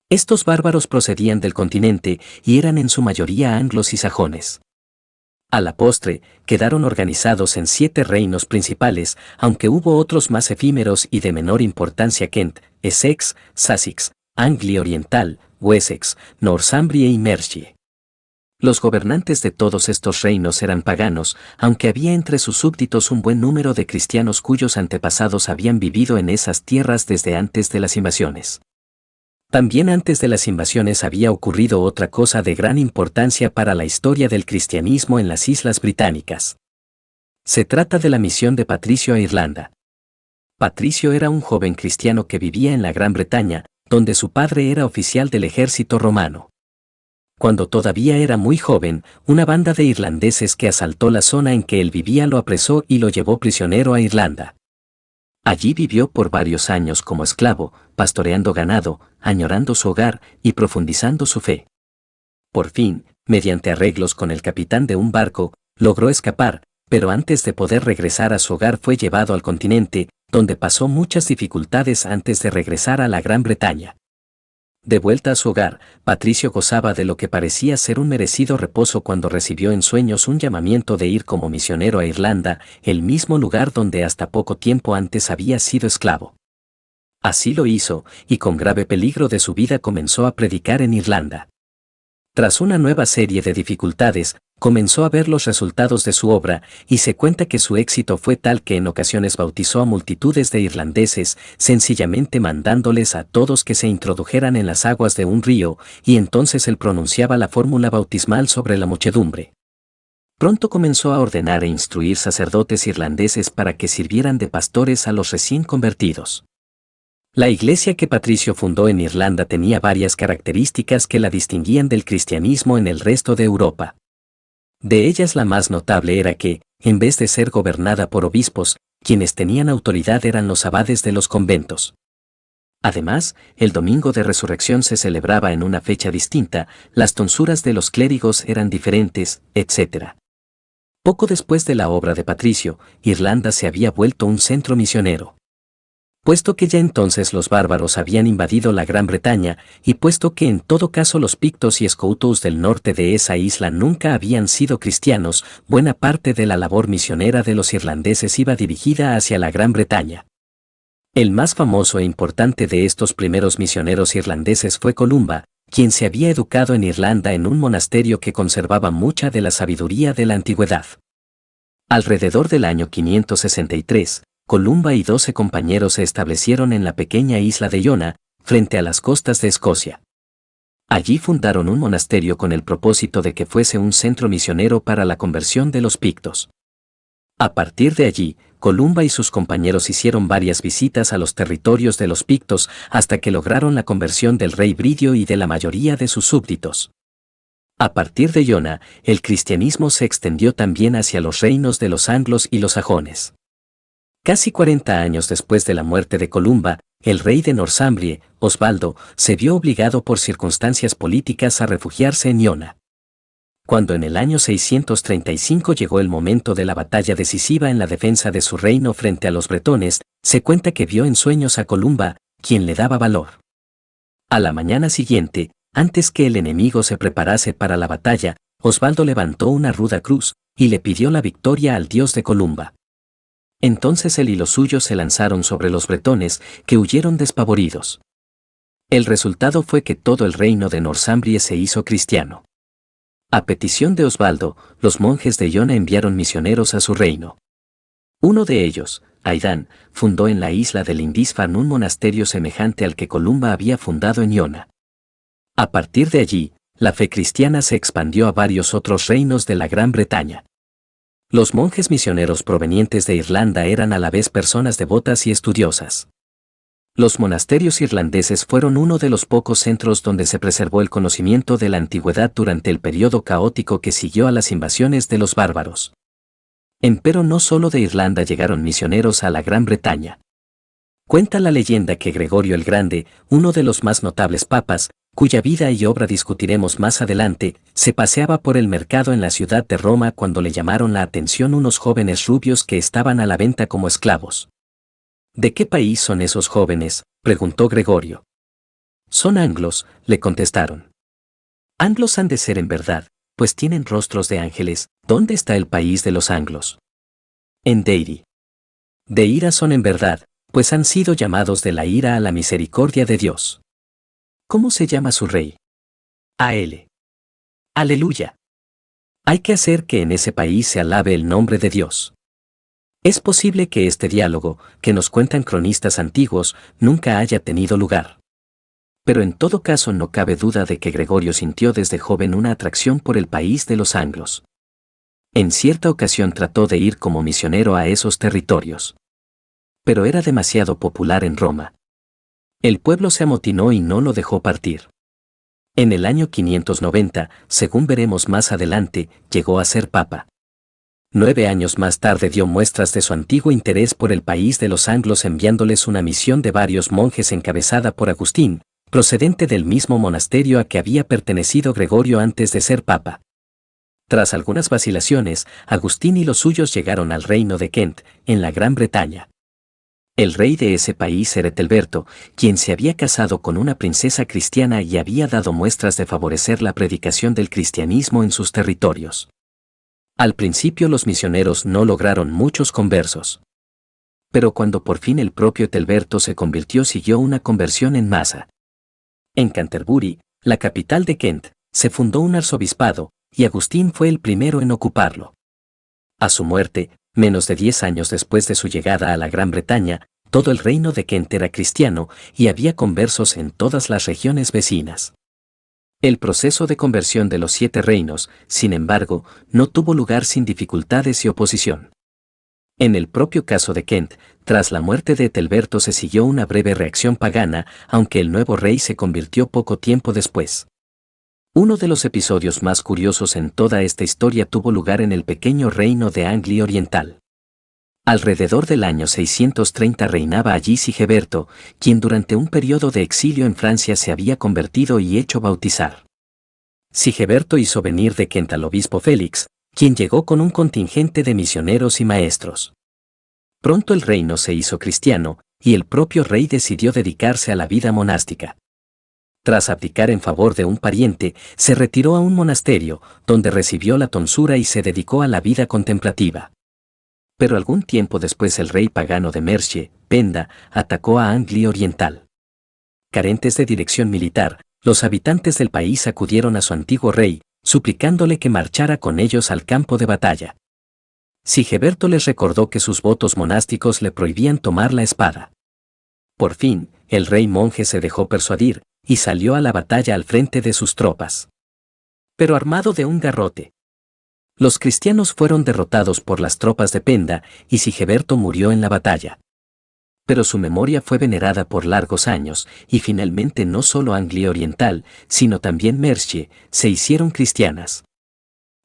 Estos bárbaros procedían del continente y eran en su mayoría anglos y sajones. A la postre, quedaron organizados en 7 reinos principales, aunque hubo otros más efímeros y de menor importancia: Kent, Essex, Sussex, Anglia Oriental, Wessex, Northumbria y Mercia. Los gobernantes de todos estos reinos eran paganos, aunque había entre sus súbditos un buen número de cristianos cuyos antepasados habían vivido en esas tierras desde antes de las invasiones. También antes de las invasiones había ocurrido otra cosa de gran importancia para la historia del cristianismo en las Islas Británicas. Se trata de la misión de Patricio a Irlanda. Patricio era un joven cristiano que vivía en la Gran Bretaña, donde su padre era oficial del ejército romano. Cuando todavía era muy joven, una banda de irlandeses que asaltó la zona en que él vivía lo apresó y lo llevó prisionero a Irlanda. Allí vivió por varios años como esclavo, pastoreando ganado, añorando su hogar y profundizando su fe. Por fin, mediante arreglos con el capitán de un barco, logró escapar, pero antes de poder regresar a su hogar fue llevado al continente, donde pasó muchas dificultades antes de regresar a la Gran Bretaña. De vuelta a su hogar, Patricio gozaba de lo que parecía ser un merecido reposo cuando recibió en sueños un llamamiento de ir como misionero a Irlanda, el mismo lugar donde hasta poco tiempo antes había sido esclavo. Así lo hizo, y con grave peligro de su vida comenzó a predicar en Irlanda. Tras una nueva serie de dificultades, comenzó a ver los resultados de su obra, y se cuenta que su éxito fue tal que en ocasiones bautizó a multitudes de irlandeses, sencillamente mandándoles a todos que se introdujeran en las aguas de un río, y entonces él pronunciaba la fórmula bautismal sobre la muchedumbre. Pronto comenzó a ordenar e instruir sacerdotes irlandeses para que sirvieran de pastores a los recién convertidos. La iglesia que Patricio fundó en Irlanda tenía varias características que la distinguían del cristianismo en el resto de Europa. De ellas la más notable era que, en vez de ser gobernada por obispos, quienes tenían autoridad eran los abades de los conventos. Además, el domingo de resurrección se celebraba en una fecha distinta, las tonsuras de los clérigos eran diferentes, etc. Poco después de la obra de Patricio, Irlanda se había vuelto un centro misionero. Puesto que ya entonces los bárbaros habían invadido la Gran Bretaña, y puesto que en todo caso los pictos y escoutos del norte de esa isla nunca habían sido cristianos, buena parte de la labor misionera de los irlandeses iba dirigida hacia la Gran Bretaña. El más famoso e importante de estos primeros misioneros irlandeses fue Columba, quien se había educado en Irlanda en un monasterio que conservaba mucha de la sabiduría de la antigüedad. Alrededor del año 563, Columba y 12 compañeros se establecieron en la pequeña isla de Iona, frente a las costas de Escocia. Allí fundaron un monasterio con el propósito de que fuese un centro misionero para la conversión de los pictos. A partir de allí, Columba y sus compañeros hicieron varias visitas a los territorios de los pictos hasta que lograron la conversión del rey Bridio y de la mayoría de sus súbditos. A partir de Iona, el cristianismo se extendió también hacia los reinos de los anglos y los sajones. Casi 40 años después de la muerte de Columba, el rey de Northumbria, Osvaldo, se vio obligado por circunstancias políticas a refugiarse en Iona. Cuando en el año 635 llegó el momento de la batalla decisiva en la defensa de su reino frente a los bretones, se cuenta que vio en sueños a Columba, quien le daba valor. A la mañana siguiente, antes que el enemigo se preparase para la batalla, Osvaldo levantó una ruda cruz, y le pidió la victoria al dios de Columba. Entonces él y los suyos se lanzaron sobre los bretones, que huyeron despavoridos. El resultado fue que todo el reino de Northumbria se hizo cristiano. A petición de Osvaldo, los monjes de Iona enviaron misioneros a su reino. Uno de ellos, Aidan, fundó en la isla de Lindisfarne un monasterio semejante al que Columba había fundado en Iona. A partir de allí, la fe cristiana se expandió a varios otros reinos de la Gran Bretaña. Los monjes misioneros provenientes de Irlanda eran a la vez personas devotas y estudiosas. Los monasterios irlandeses fueron uno de los pocos centros donde se preservó el conocimiento de la antigüedad durante el periodo caótico que siguió a las invasiones de los bárbaros. Empero no solo de Irlanda llegaron misioneros a la Gran Bretaña. Cuenta la leyenda que Gregorio el Grande, uno de los más notables papas, cuya vida y obra discutiremos más adelante, se paseaba por el mercado en la ciudad de Roma cuando le llamaron la atención unos jóvenes rubios que estaban a la venta como esclavos. ¿De qué país son esos jóvenes?, preguntó Gregorio. Son anglos, le contestaron. Anglos han de ser en verdad, pues tienen rostros de ángeles. ¿Dónde está el país de los anglos? En Deiri. De ira son en verdad, pues han sido llamados de la ira a la misericordia de Dios. ¿Cómo se llama su rey? A.L. Aleluya. Hay que hacer que en ese país se alabe el nombre de Dios. Es posible que este diálogo, que nos cuentan cronistas antiguos, nunca haya tenido lugar. Pero en todo caso no cabe duda de que Gregorio sintió desde joven una atracción por el país de los anglos. En cierta ocasión trató de ir como misionero a esos territorios. Pero era demasiado popular en Roma. El pueblo se amotinó y no lo dejó partir. En el año 590, según veremos más adelante, llegó a ser papa. 9 años más tarde dio muestras de su antiguo interés por el país de los anglos enviándoles una misión de varios monjes encabezada por Agustín, procedente del mismo monasterio a que había pertenecido Gregorio antes de ser papa. Tras algunas vacilaciones, Agustín y los suyos llegaron al reino de Kent, en la Gran Bretaña. El rey de ese país era Ethelberto, quien se había casado con una princesa cristiana y había dado muestras de favorecer la predicación del cristianismo en sus territorios. Al principio los misioneros no lograron muchos conversos. Pero cuando por fin el propio Ethelberto se convirtió, siguió una conversión en masa. En Canterbury, la capital de Kent, se fundó un arzobispado, y Agustín fue el primero en ocuparlo. A su muerte, menos de 10 años después de su llegada a la Gran Bretaña, todo el reino de Kent era cristiano y había conversos en todas las regiones vecinas. El proceso de conversión de los 7 reinos, sin embargo, no tuvo lugar sin dificultades y oposición. En el propio caso de Kent, tras la muerte de Ethelberto se siguió una breve reacción pagana, aunque el nuevo rey se convirtió poco tiempo después. Uno de los episodios más curiosos en toda esta historia tuvo lugar en el pequeño reino de Anglia Oriental. Alrededor del año 630 reinaba allí Sigeberto, quien durante un periodo de exilio en Francia se había convertido y hecho bautizar. Sigeberto hizo venir de Kent al obispo Félix, quien llegó con un contingente de misioneros y maestros. Pronto el reino se hizo cristiano, y el propio rey decidió dedicarse a la vida monástica. Tras abdicar en favor de un pariente, se retiró a un monasterio, donde recibió la tonsura y se dedicó a la vida contemplativa. Pero algún tiempo después el rey pagano de Mercia, Penda, atacó a Anglia Oriental. Carentes de dirección militar, los habitantes del país acudieron a su antiguo rey, suplicándole que marchara con ellos al campo de batalla. Sigeberto les recordó que sus votos monásticos le prohibían tomar la espada. Por fin, el rey monje se dejó persuadir, y salió a la batalla al frente de sus tropas. Pero armado de un garrote. Los cristianos fueron derrotados por las tropas de Penda, y Sigeberto murió en la batalla. Pero su memoria fue venerada por largos años, y finalmente no solo Anglia Oriental, sino también Mercia, se hicieron cristianas.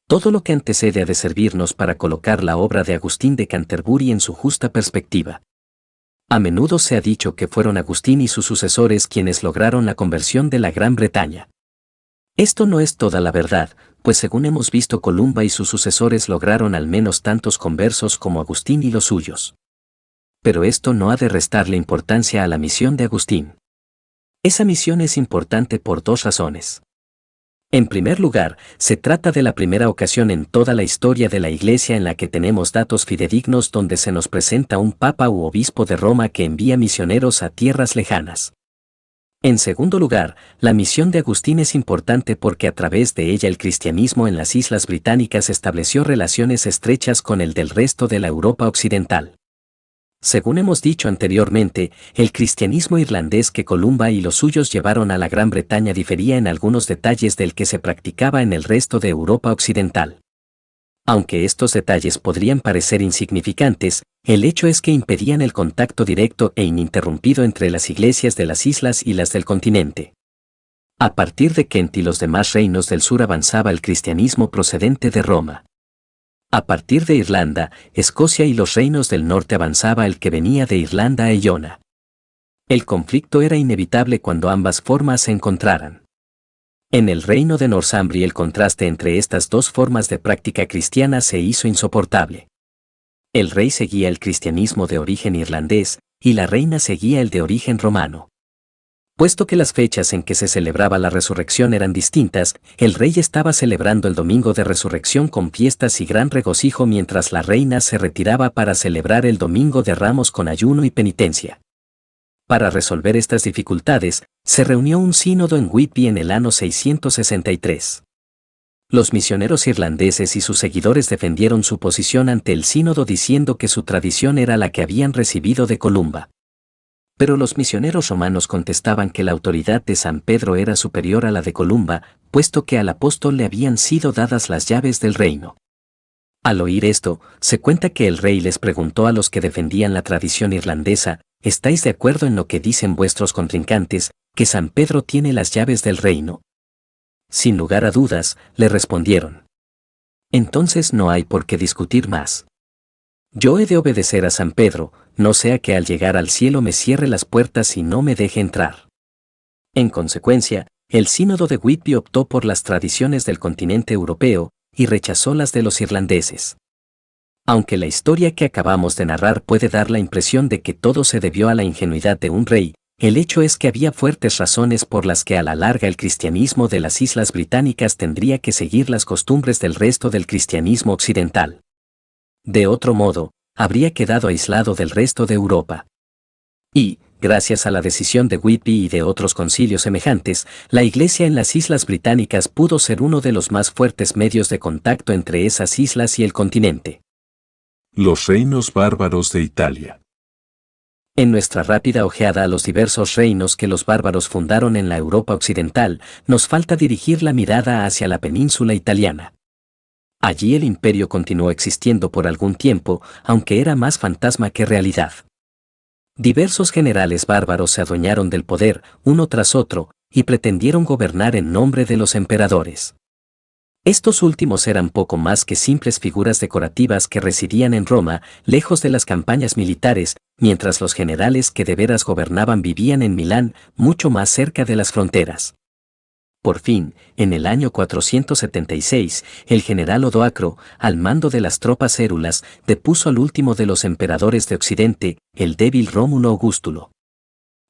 Todo lo que antecede ha de servirnos para colocar la obra de Agustín de Canterbury en su justa perspectiva. A menudo se ha dicho que fueron Agustín y sus sucesores quienes lograron la conversión de la Gran Bretaña. Esto no es toda la verdad, pues según hemos visto, Columba y sus sucesores lograron al menos tantos conversos como Agustín y los suyos. Pero esto no ha de restarle importancia a la misión de Agustín. Esa misión es importante por 2 razones. En primer lugar, se trata de la primera ocasión en toda la historia de la Iglesia en la que tenemos datos fidedignos donde se nos presenta un papa u obispo de Roma que envía misioneros a tierras lejanas. En segundo lugar, la misión de Agustín es importante porque a través de ella el cristianismo en las Islas Británicas estableció relaciones estrechas con el del resto de la Europa occidental. Según hemos dicho anteriormente, el cristianismo irlandés que Columba y los suyos llevaron a la Gran Bretaña difería en algunos detalles del que se practicaba en el resto de Europa occidental. Aunque estos detalles podrían parecer insignificantes, el hecho es que impedían el contacto directo e ininterrumpido entre las iglesias de las islas y las del continente. A partir de Kent y los demás reinos del sur avanzaba el cristianismo procedente de Roma. A partir de Irlanda, Escocia y los reinos del norte avanzaba el que venía de Irlanda e Iona. El conflicto era inevitable cuando ambas formas se encontraran. En el reino de Northumbria el contraste entre estas 2 formas de práctica cristiana se hizo insoportable. El rey seguía el cristianismo de origen irlandés, y la reina seguía el de origen romano. Puesto que las fechas en que se celebraba la resurrección eran distintas, el rey estaba celebrando el domingo de resurrección con fiestas y gran regocijo mientras la reina se retiraba para celebrar el domingo de Ramos con ayuno y penitencia. Para resolver estas dificultades, se reunió un sínodo en Whitby en el año 663. Los misioneros irlandeses y sus seguidores defendieron su posición ante el sínodo diciendo que su tradición era la que habían recibido de Columba. Pero los misioneros romanos contestaban que la autoridad de San Pedro era superior a la de Columba, puesto que al apóstol le habían sido dadas las llaves del reino. Al oír esto, se cuenta que el rey les preguntó a los que defendían la tradición irlandesa: ¿estáis de acuerdo en lo que dicen vuestros contrincantes, que San Pedro tiene las llaves del reino? Sin lugar a dudas, le respondieron. Entonces no hay por qué discutir más. Yo he de obedecer a San Pedro, no sea que al llegar al cielo me cierre las puertas y no me deje entrar. En consecuencia, el sínodo de Whitby optó por las tradiciones del continente europeo y rechazó las de los irlandeses. Aunque la historia que acabamos de narrar puede dar la impresión de que todo se debió a la ingenuidad de un rey, el hecho es que había fuertes razones por las que a la larga el cristianismo de las Islas Británicas tendría que seguir las costumbres del resto del cristianismo occidental. De otro modo, habría quedado aislado del resto de Europa. Y, gracias a la decisión de Whitby y de otros concilios semejantes, la Iglesia en las Islas Británicas pudo ser uno de los más fuertes medios de contacto entre esas islas y el continente. Los reinos bárbaros de Italia. En nuestra rápida ojeada a los diversos reinos que los bárbaros fundaron en la Europa occidental, nos falta dirigir la mirada hacia la península italiana. Allí el imperio continuó existiendo por algún tiempo, aunque era más fantasma que realidad. Diversos generales bárbaros se adueñaron del poder, uno tras otro, y pretendieron gobernar en nombre de los emperadores. Estos últimos eran poco más que simples figuras decorativas que residían en Roma, lejos de las campañas militares, mientras los generales que de veras gobernaban vivían en Milán, mucho más cerca de las fronteras. Por fin, en el año 476, el general Odoacro, al mando de las tropas érulas, depuso al último de los emperadores de Occidente, el débil Rómulo Augustulo.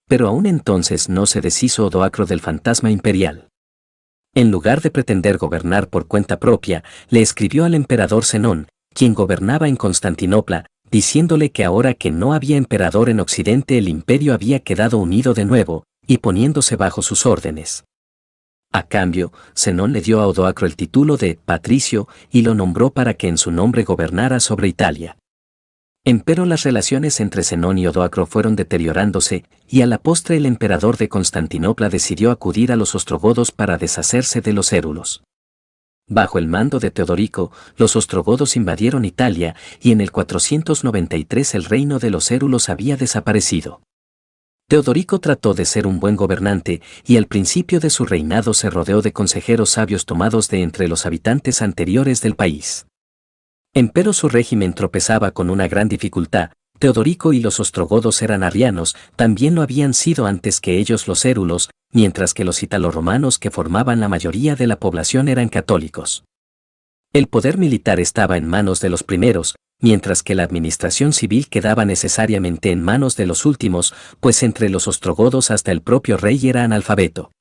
Pero aún entonces no se deshizo Odoacro del fantasma imperial. En lugar de pretender gobernar por cuenta propia, le escribió al emperador Zenón, quien gobernaba en Constantinopla, diciéndole que ahora que no había emperador en Occidente el imperio había quedado unido de nuevo, y poniéndose bajo sus órdenes. A cambio, Zenón le dio a Odoacro el título de patricio y lo nombró para que en su nombre gobernara sobre Italia. Empero las relaciones entre Zenón y Odoacro fueron deteriorándose, y a la postre el emperador de Constantinopla decidió acudir a los ostrogodos para deshacerse de los érulos. Bajo el mando de Teodorico, los ostrogodos invadieron Italia, y en el 493 el reino de los érulos había desaparecido. Teodorico trató de ser un buen gobernante, y al principio de su reinado se rodeó de consejeros sabios tomados de entre los habitantes anteriores del país. Empero su régimen tropezaba con una gran dificultad. Teodorico y los ostrogodos eran arrianos, también lo habían sido antes que ellos los érulos, mientras que los italoromanos que formaban la mayoría de la población eran católicos. El poder militar estaba en manos de los primeros, mientras que la administración civil quedaba necesariamente en manos de los últimos, pues entre los ostrogodos hasta el propio rey era analfabeto.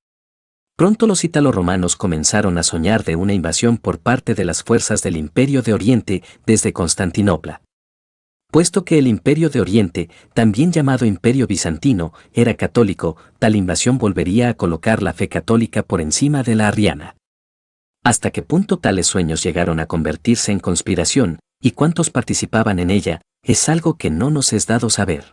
Pronto los italoromanos comenzaron a soñar de una invasión por parte de las fuerzas del Imperio de Oriente desde Constantinopla. Puesto que el Imperio de Oriente, también llamado Imperio Bizantino, era católico, tal invasión volvería a colocar la fe católica por encima de la arriana. Hasta qué punto tales sueños llegaron a convertirse en conspiración, y cuántos participaban en ella, es algo que no nos es dado saber.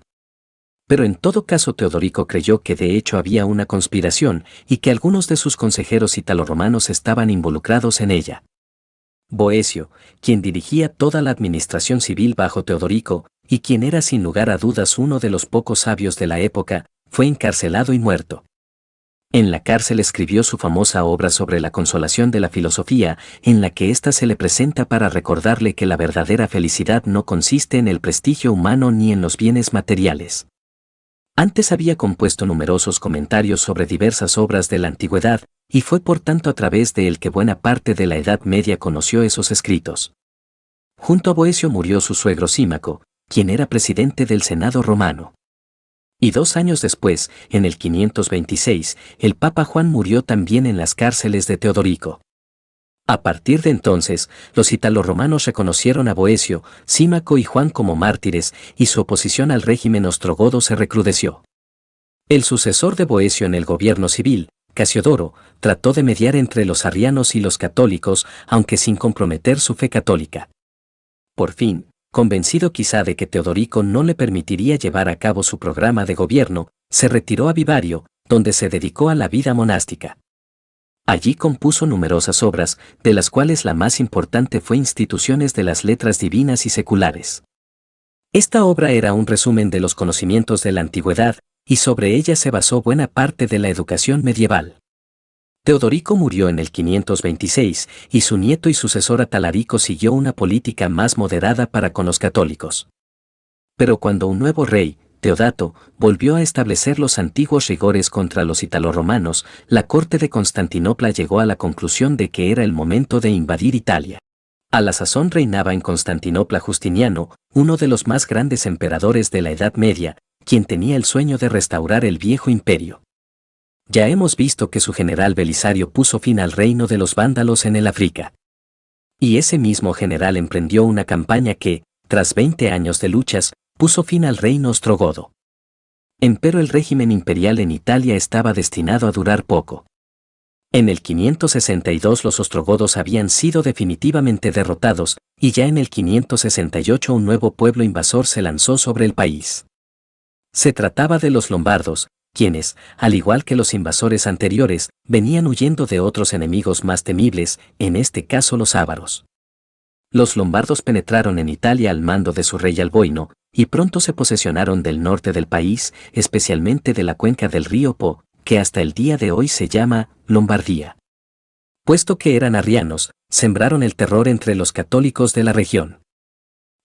Pero en todo caso Teodorico creyó que de hecho había una conspiración, y que algunos de sus consejeros italoromanos estaban involucrados en ella. Boecio, quien dirigía toda la administración civil bajo Teodorico, y quien era sin lugar a dudas uno de los pocos sabios de la época, fue encarcelado y muerto. En la cárcel escribió su famosa obra sobre la consolación de la filosofía, en la que ésta se le presenta para recordarle que la verdadera felicidad no consiste en el prestigio humano ni en los bienes materiales. Antes había compuesto numerosos comentarios sobre diversas obras de la antigüedad, y fue por tanto a través de él que buena parte de la Edad Media conoció esos escritos. Junto a Boecio murió su suegro Símaco, quien era presidente del Senado romano. Y 2 años después, en el 526, el Papa Juan murió también en las cárceles de Teodorico. A partir de entonces, los italoromanos reconocieron a Boecio, Símaco y Juan como mártires, y su oposición al régimen ostrogodo se recrudeció. El sucesor de Boecio en el gobierno civil, Casiodoro, trató de mediar entre los arrianos y los católicos, aunque sin comprometer su fe católica. Por fin, convencido quizá de que Teodorico no le permitiría llevar a cabo su programa de gobierno, se retiró a Vivario, donde se dedicó a la vida monástica. Allí compuso numerosas obras, de las cuales la más importante fue Instituciones de las Letras Divinas y Seculares. Esta obra era un resumen de los conocimientos de la antigüedad, y sobre ella se basó buena parte de la educación medieval. Teodorico murió en el 526, y su nieto y sucesor Atalarico siguió una política más moderada para con los católicos. Pero cuando un nuevo rey, Teodato, volvió a establecer los antiguos rigores contra los italorromanos, la corte de Constantinopla llegó a la conclusión de que era el momento de invadir Italia. A la sazón reinaba en Constantinopla Justiniano, uno de los más grandes emperadores de la Edad Media, quien tenía el sueño de restaurar el viejo imperio. Ya hemos visto que su general Belisario puso fin al reino de los vándalos en el África. Y ese mismo general emprendió una campaña que, tras 20 años de luchas, puso fin al reino ostrogodo. Empero el régimen imperial en Italia estaba destinado a durar poco. En el 562 los ostrogodos habían sido definitivamente derrotados, y ya en el 568 un nuevo pueblo invasor se lanzó sobre el país. Se trataba de los lombardos, quienes, al igual que los invasores anteriores, venían huyendo de otros enemigos más temibles, en este caso los ávaros. Los lombardos penetraron en Italia al mando de su rey Alboino, y pronto se posesionaron del norte del país, especialmente de la cuenca del río Po, que hasta el día de hoy se llama Lombardía. Puesto que eran arrianos, sembraron el terror entre los católicos de la región.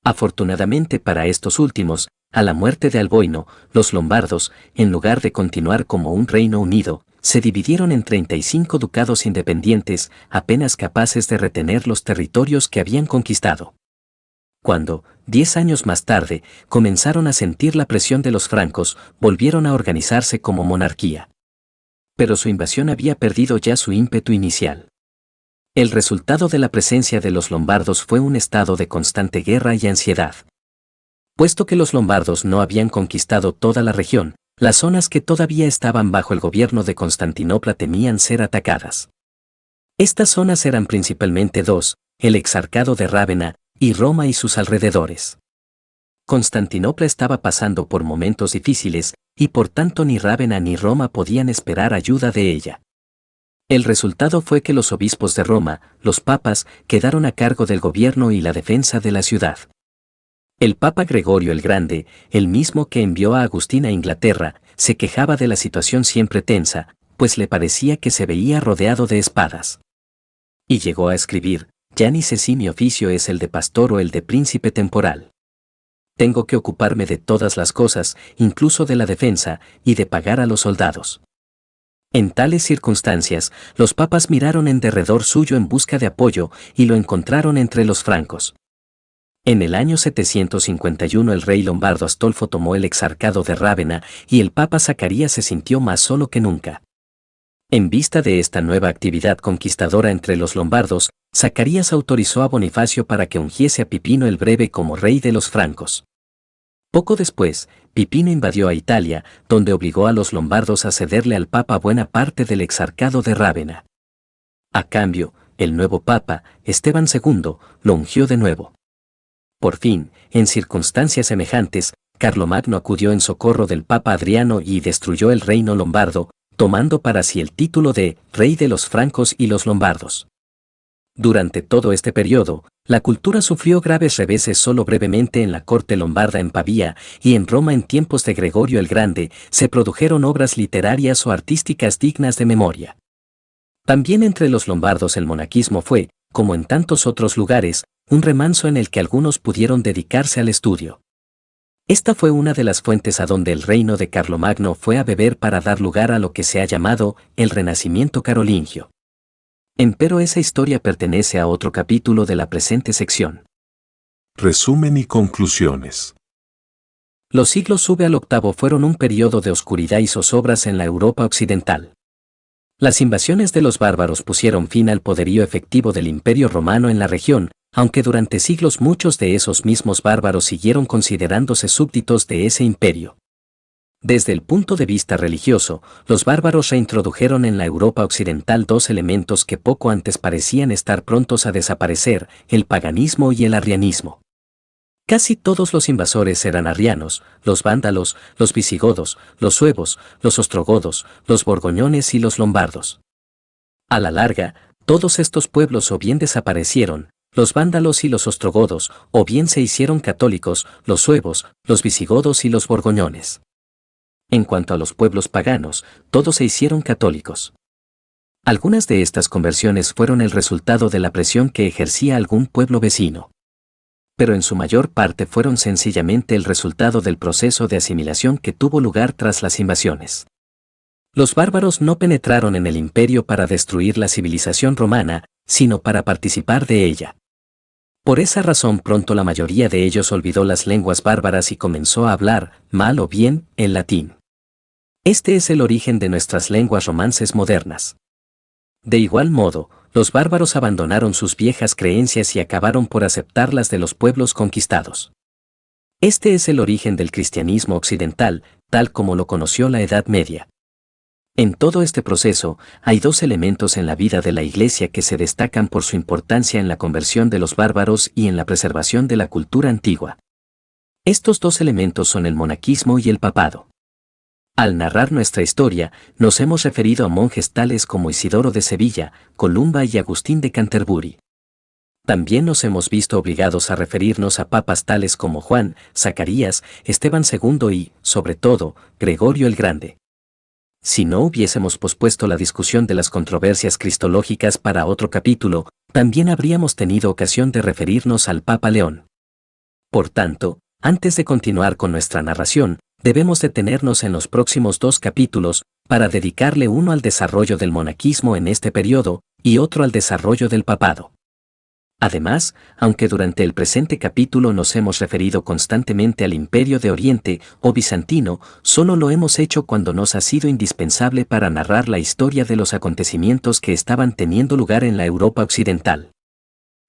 Afortunadamente para estos últimos, a la muerte de Alboino, los lombardos, en lugar de continuar como un reino unido, se dividieron en 35 ducados independientes, apenas capaces de retener los territorios que habían conquistado. Cuando, 10 años más tarde, comenzaron a sentir la presión de los francos, volvieron a organizarse como monarquía. Pero su invasión había perdido ya su ímpetu inicial. El resultado de la presencia de los lombardos fue un estado de constante guerra y ansiedad. Puesto que los lombardos no habían conquistado toda la región, las zonas que todavía estaban bajo el gobierno de Constantinopla temían ser atacadas. Estas zonas eran principalmente dos, el exarcado de Rávena, y Roma y sus alrededores. Constantinopla estaba pasando por momentos difíciles, y por tanto ni Rávena ni Roma podían esperar ayuda de ella. El resultado fue que los obispos de Roma, los papas, quedaron a cargo del gobierno y la defensa de la ciudad. El Papa Gregorio el Grande, el mismo que envió a Agustín a Inglaterra, se quejaba de la situación siempre tensa, pues le parecía que se veía rodeado de espadas. Y llegó a escribir: ya ni sé si mi oficio es el de pastor o el de príncipe temporal. Tengo que ocuparme de todas las cosas, incluso de la defensa, y de pagar a los soldados. En tales circunstancias, los papas miraron en derredor suyo en busca de apoyo, y lo encontraron entre los francos. En el año 751 el rey lombardo Astolfo tomó el exarcado de Rávena, y el papa Zacarías se sintió más solo que nunca. En vista de esta nueva actividad conquistadora entre los lombardos, Zacarías autorizó a Bonifacio para que ungiese a Pipino el Breve como rey de los francos. Poco después, Pipino invadió a Italia, donde obligó a los lombardos a cederle al papa buena parte del exarcado de Rávena. A cambio, el nuevo papa, Esteban II, lo ungió de nuevo. Por fin, en circunstancias semejantes, Carlomagno acudió en socorro del papa Adriano y destruyó el reino lombardo, tomando para sí el título de Rey de los francos y los lombardos. Durante todo este periodo, la cultura sufrió graves reveses solo brevemente en la corte lombarda en Pavía, y en Roma en tiempos de Gregorio el Grande, se produjeron obras literarias o artísticas dignas de memoria. También entre los lombardos el monaquismo fue, como en tantos otros lugares, un remanso en el que algunos pudieron dedicarse al estudio. Esta fue una de las fuentes a donde el reino de Carlomagno fue a beber para dar lugar a lo que se ha llamado el Renacimiento carolingio. Empero esa historia pertenece a otro capítulo de la presente sección. Resumen y conclusiones. Los siglos V al VIII fueron un periodo de oscuridad y zozobras en la Europa occidental. Las invasiones de los bárbaros pusieron fin al poderío efectivo del Imperio Romano en la región, aunque durante siglos muchos de esos mismos bárbaros siguieron considerándose súbditos de ese imperio. Desde el punto de vista religioso, los bárbaros reintrodujeron en la Europa occidental dos elementos que poco antes parecían estar prontos a desaparecer, el paganismo y el arrianismo. Casi todos los invasores eran arrianos, los vándalos, los visigodos, los suevos, los ostrogodos, los borgoñones y los lombardos. A la larga, todos estos pueblos o bien desaparecieron, los vándalos y los ostrogodos, o bien se hicieron católicos, los suevos, los visigodos y los borgoñones. En cuanto a los pueblos paganos, todos se hicieron católicos. Algunas de estas conversiones fueron el resultado de la presión que ejercía algún pueblo vecino. pero en su mayor parte fueron sencillamente el resultado del proceso de asimilación que tuvo lugar tras las invasiones. Los bárbaros no penetraron en el imperio para destruir la civilización romana, sino para participar de ella. Por esa razón pronto la mayoría de ellos olvidó las lenguas bárbaras y comenzó a hablar, mal o bien, el latín. Este es el origen de nuestras lenguas romances modernas. De igual modo, los bárbaros abandonaron sus viejas creencias y acabaron por aceptarlas de los pueblos conquistados. Este es el origen del cristianismo occidental, tal como lo conoció la Edad Media. En todo este proceso, hay dos elementos en la vida de la Iglesia que se destacan por su importancia en la conversión de los bárbaros y en la preservación de la cultura antigua. Estos dos elementos son el monaquismo y el papado. Al narrar nuestra historia, nos hemos referido a monjes tales como Isidoro de Sevilla, Columba y Agustín de Canterbury. También nos hemos visto obligados a referirnos a papas tales como Juan, Zacarías, Esteban II y, sobre todo, Gregorio el Grande. Si no hubiésemos pospuesto la discusión de las controversias cristológicas para otro capítulo, también habríamos tenido ocasión de referirnos al Papa León. Por tanto, antes de continuar con nuestra narración, debemos detenernos en los próximos 2 capítulos, para dedicarle uno al desarrollo del monaquismo en este periodo, y otro al desarrollo del papado. Además, aunque durante el presente capítulo nos hemos referido constantemente al Imperio de Oriente o bizantino, solo lo hemos hecho cuando nos ha sido indispensable para narrar la historia de los acontecimientos que estaban teniendo lugar en la Europa occidental.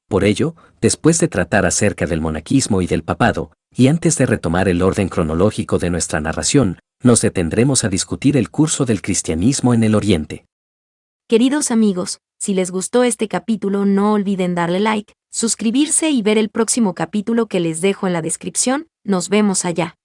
Por ello, después de tratar acerca del monaquismo y del papado, y antes de retomar el orden cronológico de nuestra narración, nos detendremos a discutir el curso del cristianismo en el Oriente. Queridos amigos, si les gustó este capítulo no olviden darle like, suscribirse y ver el próximo capítulo que les dejo en la descripción. Nos vemos allá.